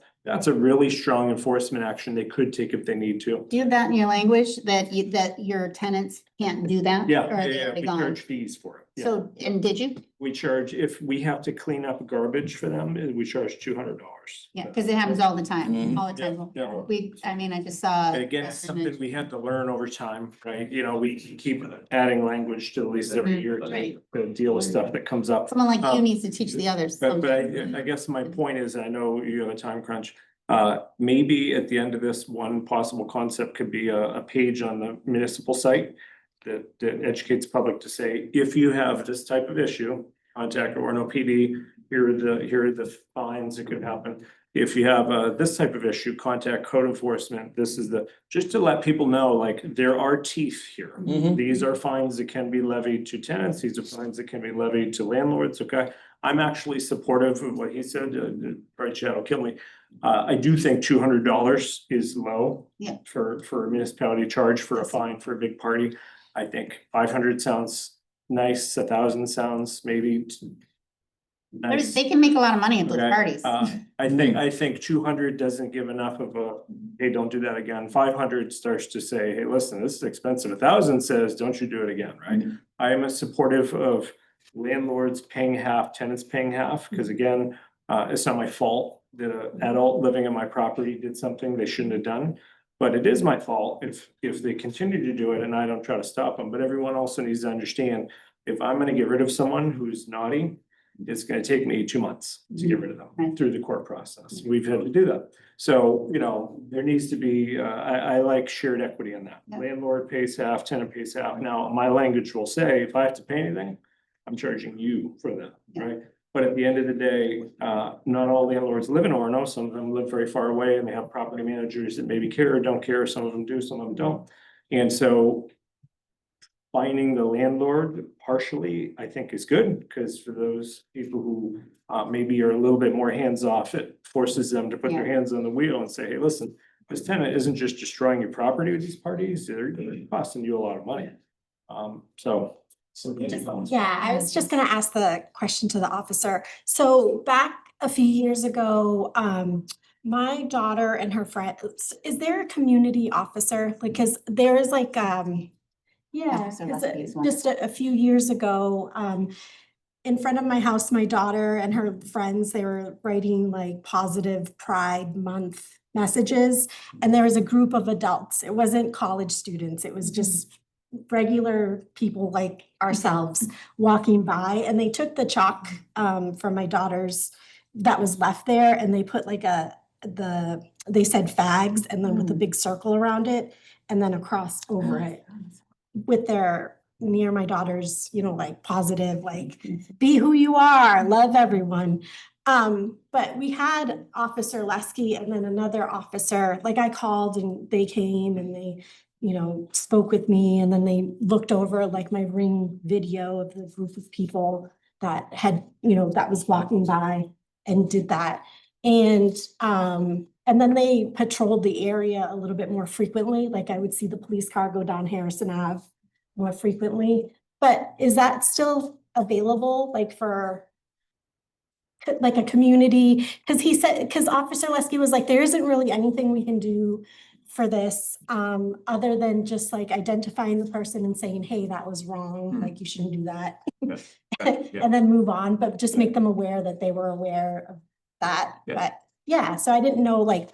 a really strong enforcement action they could take if they need to. Do you have that in your language that your tenants can't do that? Yeah, Or are they yeah, already we gone? charge fees for it. Yeah. So, and did you? We charge, if we have to clean up garbage for them, we charge $200. Yeah, because it happens all the time, all the time. Yeah. I just saw. And again, it's something we had to learn over time, right? We keep adding language to at least every year Right. to deal with stuff that comes up. Someone like you needs to teach the others. But I guess my point is, I know you have a time crunch. Maybe at the end of this, one possible concept could be a page on the municipal site that educates public to say, if you have this type of issue, contact Orono PD. Here are the fines that could happen. If you have this type of issue, contact code enforcement. This is just to let people know, like, there are teeth here. These are fines that can be levied to tenants. These are fines that can be levied to landlords, okay? I'm actually supportive of what he said, probably Chad will kill me. I do think $200 is low. Yeah. For a municipality charge for a fine for a big party. I think 500 sounds nice, 1,000 sounds maybe nice. They can make a lot of money at those Okay, parties. I think 200 doesn't give enough of a, hey, don't do that again. 500 starts to say, hey, listen, this is expensive. 1,000 says, don't you do it again, right? I am a supportive of landlords paying half, tenants paying half, because again, it's not my fault that an adult living in my property did something they shouldn't have done. But it is my fault if they continue to do it and I don't try to stop them. But everyone also needs to understand, if I'm gonna get rid of someone who's naughty, it's gonna take me 2 months to get rid of them through the court process. We've had to do that. So, there needs to be, I like shared equity in that. Yeah. Landlord pays half, tenant pays half. Now, my language will say, if I have to pay anything, I'm charging you for that, right? But at the end of the day, not all landlords live in Orono. Some of them live very far away and they have property managers that maybe care or don't care. Some of them do, some of them don't. And so finding the landlord partially, I think is good, because for those people who maybe are a little bit more hands-off, it forces them to put their hands on the wheel and say, hey, listen, this tenant isn't just destroying your property with these parties, they're costing you a lot of money. Yeah, I was just gonna ask the question to the officer. So back a few years ago, my daughter and her friends, is there a community officer? Like, cause there is like, yeah, Officer 'cause, Lusky is one. just a few years ago, in front of my house, my daughter and her friends, they were writing like positive Pride Month messages. And there was a group of adults. It wasn't college students. It was just regular people like ourselves walking by, and they took the chalk from my daughter's that was left there, and they put like they said fags, and then with a big circle around it, and then a cross over it with their near my daughter's, like positive, like be who you are, love everyone. But we had Officer Lusky and then another officer, like I called and they came and they spoke with me, and then they looked over like my Ring video of the group of people that had, that was walking by and did that. And And then they patrolled the area a little bit more frequently, like I would see the police car go down Harrison Ave more frequently. But is that still available, like for like a community? Because he said, because Officer Lesky was like, there isn't really anything we can do for this, other than just like identifying the person and saying, hey, that was wrong, like you shouldn't do that. Yeah. And then move on, but just make them aware that they were aware of that. Yeah. But yeah, so I didn't know, like,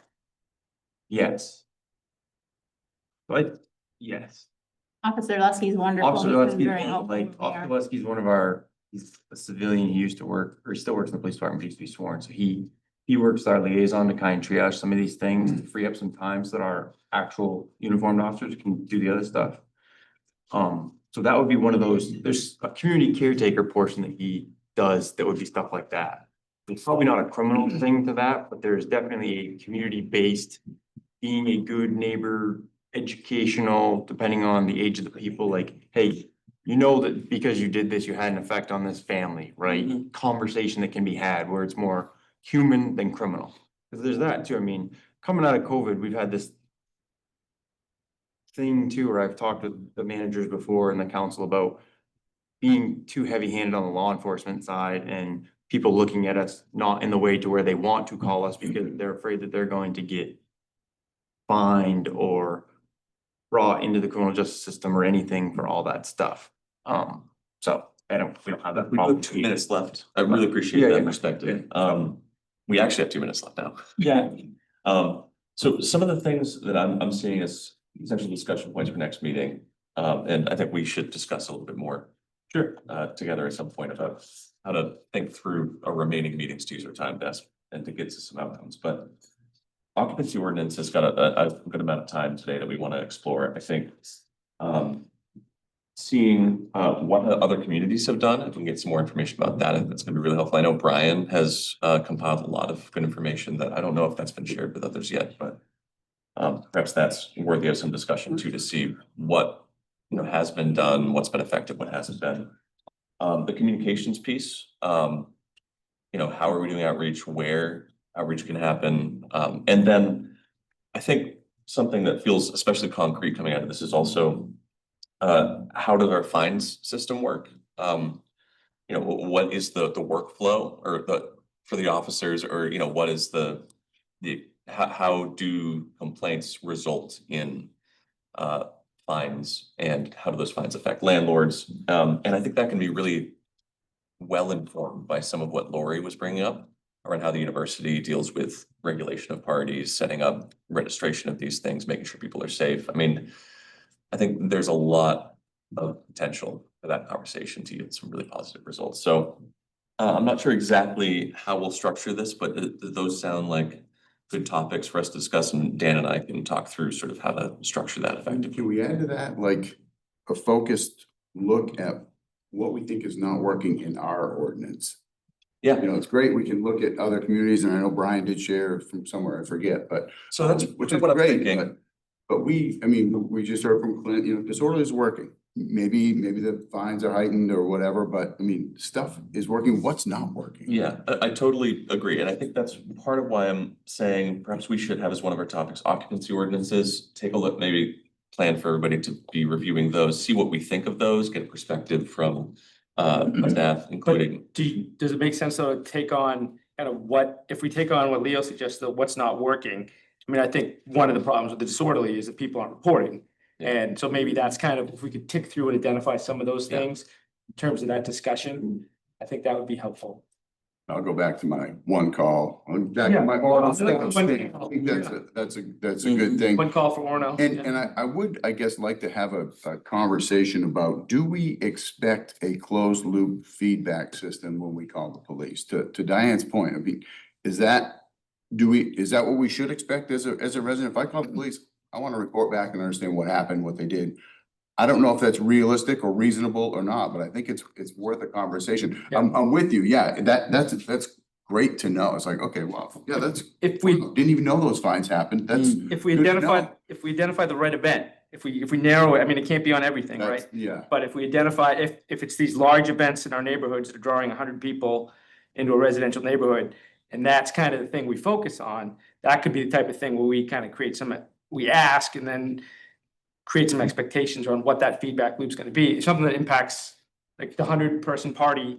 Yes. But, yes. Officer Lusky's wonderful. Officer He's been Leskey, very helpful like, there. Officer Leskey's one of our, he's a civilian, he used to work, or he still works in the police department, he used to be sworn, so he works as our liaison to kind of triage some of these things to free up some time so that our actual uniformed officers can do the other stuff. So that would be one of those, there's a community caretaker portion that he does that would be stuff like that. It's probably not a criminal thing to that, but there's definitely a community-based, being a good neighbor, educational, depending on the age of the people, like, hey, you know that because you did this, you had an effect on this family, right? Conversation that can be had where it's more human than criminal. Because there's that too. I mean, coming out of COVID, we've had this thing too, where I've talked to the managers before and the council about being too heavy-handed on the law enforcement side and people looking at us not in the way to where they want to call us because they're afraid that they're going to get fined or brought into the criminal justice system or anything for all that stuff. So we don't have that We problem. have 2 minutes left. I really appreciate Yeah, that yeah. perspective. We actually have 2 minutes left now. Yeah. So some of the things that I'm seeing as essential discussion points for next meeting, and I think we should discuss a little bit more. Sure. Together at some point about how to think through our remaining meetings to use our time best and to get to some outcomes, but occupancy ordinance has got a good amount of time today that we want to explore. I think, seeing, what other communities have done, if we can get some more information about that, that's gonna be really helpful. I know Brian has, compiled a lot of good information that I don't know if that's been shared with others yet, but perhaps that's worthy of some discussion too, to see what, has been done, what's been effective, what hasn't been. The communications piece, how are we doing outreach, where outreach can happen? And then I think something that feels especially concrete coming out of this is also, how does our fines system work? What is the workflow or for the officers, or, what is how do complaints result in, fines, and how do those fines affect landlords? And I think that can be really well informed by some of what Lori was bringing up around how the university deals with regulation of parties, setting up registration of these things, making sure people are safe. I mean, I think there's a lot of potential for that conversation to yield some really positive results. So I'm not sure exactly how we'll structure this, but those sound like good topics for us to discuss, and Dan and I can talk through sort of how to structure that effectively. Can we add to that, like, a focused look at what we think is not working in our ordinance? Yeah. It's great, we can look at other communities, and I know Brian did share from somewhere, I forget, but. So that's Which is what I'm great, thinking. but we just heard from Clint, disorderly is working. Maybe the fines are heightened or whatever, but I mean, stuff is working, what's not working? Yeah, I totally agree. And I think that's part of why I'm saying perhaps we should have as one of our topics, occupancy ordinances. Take a look, maybe plan for everybody to be reviewing those, see what we think of those, get a perspective from staff, including. Does it make sense though to take on kind of if we take on what Leo suggested, what's not working? I mean, I think one of the problems with the disorderly is that people aren't reporting. And so maybe that's kind of, if we could tick through and identify some of those things in terms of that discussion, I think that would be helpful. I'll go back to my one call. Back to my oral thing. I think that's a good thing. One call for Orono. And I would, I guess, like to have a conversation about, do we expect a closed loop feedback system when we call the police? To Diane's point, I mean, is that what we should expect as a resident? If I call the police, I want to report back and understand what happened, what they did. I don't know if that's realistic or reasonable or not, but I think it's worth a conversation. Yeah. I'm with you. Yeah, that's great to know. It's like, okay, well, yeah, If we didn't even know those fines happened. That's If we good to identify the right event, if we narrow it, I mean, it can't be on everything, right? Yeah. But if we identify, if it's these large events in our neighborhoods that are drawing 100 people into a residential neighborhood, and that's kind of the thing we focus on, that could be the type of thing where we kind of create we ask and then create some expectations around what that feedback loop's gonna be. It's something that impacts like the 100-person party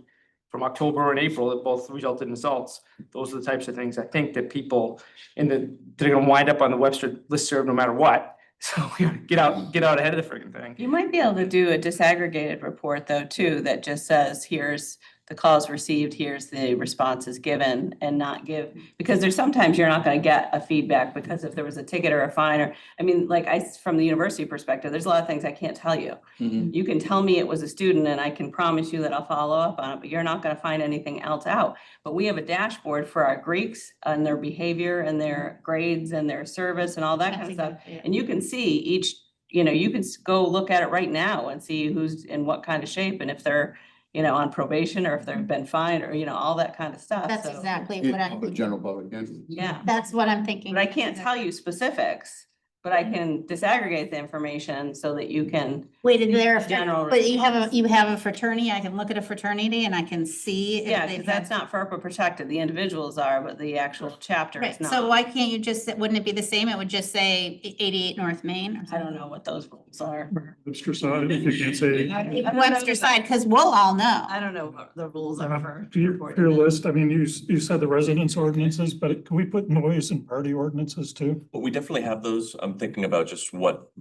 from October and April that both resulted in results. Those are the types of things I think that people they're gonna wind up on the Webster listserv no matter what. So we gotta get out ahead of the freaking thing. You might be able to do a disaggregated report though, too, that just says, here's the calls received, here's the responses given, and not give, because there's sometimes you're not gonna get a feedback, because if there was a ticket or a fine, or, I mean, like from the university perspective, there's a lot of things I can't tell you. You can tell me it was a student and I can promise you that I'll follow up on it, but you're not gonna find anything else out. But we have a dashboard for our Greeks and their behavior and their grades and their service and all that kind of stuff. And you can see each, you can go look at it right now and see who's in what kind of shape, and if they're, on probation, or if they've been fined, or, all that kind of stuff. That's So, exactly what I'm The thinking. general public, again. yeah. That's what I'm thinking. But I can't tell you specifics, but I can disaggregate the information so that you can. Wait, is there, General but you have a fraternity, I can look at a fraternity and I can see. if Yeah, they've because that's had- not FERPA protected. The individuals are, but the actual chapter is Right, so not. why can't you just, wouldn't it be the same? It would just say 88 North Main? or I don't know what those rules are. Webster side, if you can't say. something? Webster side, because we'll all know. I don't know what the rules are for. For your reporting it. list, I mean, you said the residence ordinances, but can we put noise and party ordinances too? But we definitely have those. I'm thinking about just what,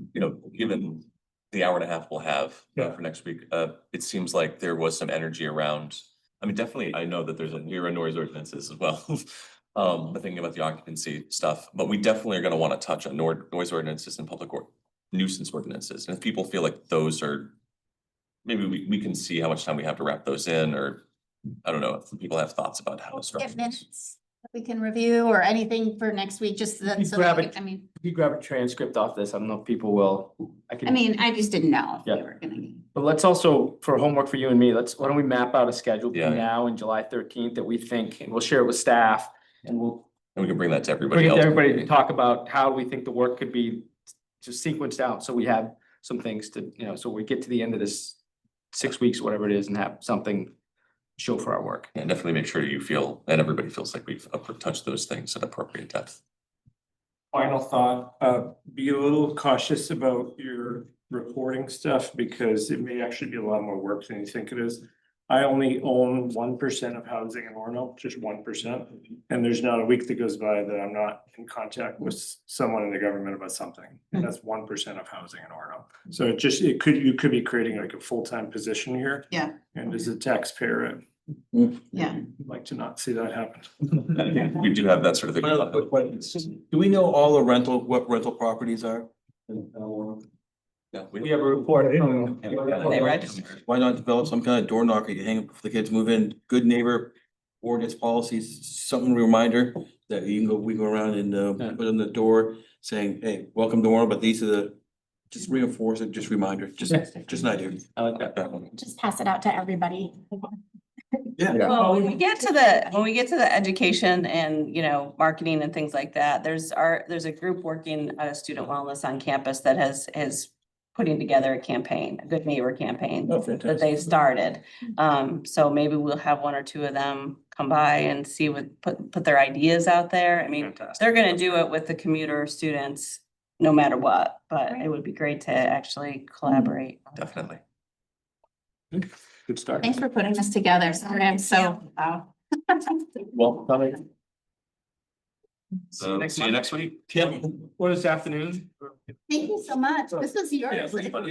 given the hour and a half we'll have Yeah. for next week. It seems like there was some energy around, I mean, definitely, I know that there are noise ordinances as well. But thinking about the occupancy stuff, but we definitely are gonna wanna touch on noise ordinances and public nuisance ordinances. And if people feel like those are, maybe we can see how much time we have to wrap those in, or I don't know, if people have thoughts about how to structure Get this. minutes that we can review or anything for next week, just that, You so grab that, it. I mean, If you grab a transcript off this, I don't know if people will, I just didn't know if Yeah. we were gonna. But let's also, for homework for you and me, why don't we map out a schedule Yeah. between now and July 13th that we think, and we'll share it with staff, and we'll And we can bring that to bring everybody it to else. everybody to talk about how we think the work could be just sequenced out, so we have some things to, so we get to the end of this 6 weeks, whatever it is, and have something show for our work. And definitely make sure you feel, and everybody feels like we've touched those things at appropriate depth. Final thought, be a little cautious about your reporting stuff because it may actually be a lot more work than you think it is. I only own 1% of housing in Orono, just 1%. And there's not a week that goes by that I'm not in contact with someone in the government about something. And that's 1% of housing in Orono. So you could be creating like a full-time position here. Yeah. And as a taxpayer, Yeah. I'd like to not see that happen. We do have that sort of thing. Do we know all the what rental properties are? Yeah, We have a report from. They register. Why not develop some kind of door knocker you can hang up for the kids move in, good neighbor ordinance policies, something reminder that we go around and put on the door saying, hey, welcome to Warren, but these are just reinforce it, just reminder, just an idea. I like that. Just pass it out to everybody. Yeah. Well, when we get to the education and, marketing and things like that, there's a group working student wellness on campus that has putting together a campaign, a good neighbor campaign Oh, that fantastic. they've started. So maybe we'll have one or two of them come by and see put their ideas out there. I mean, Fantastic. they're gonna do it with the commuter students no matter what, but it would be great to actually collaborate. Definitely. Good start. Thanks for putting this together. Sorry, I'm so, Well, coming. See you next See you next week. Or this afternoon. Thank you so much. This was yours. Yeah, pretty funny.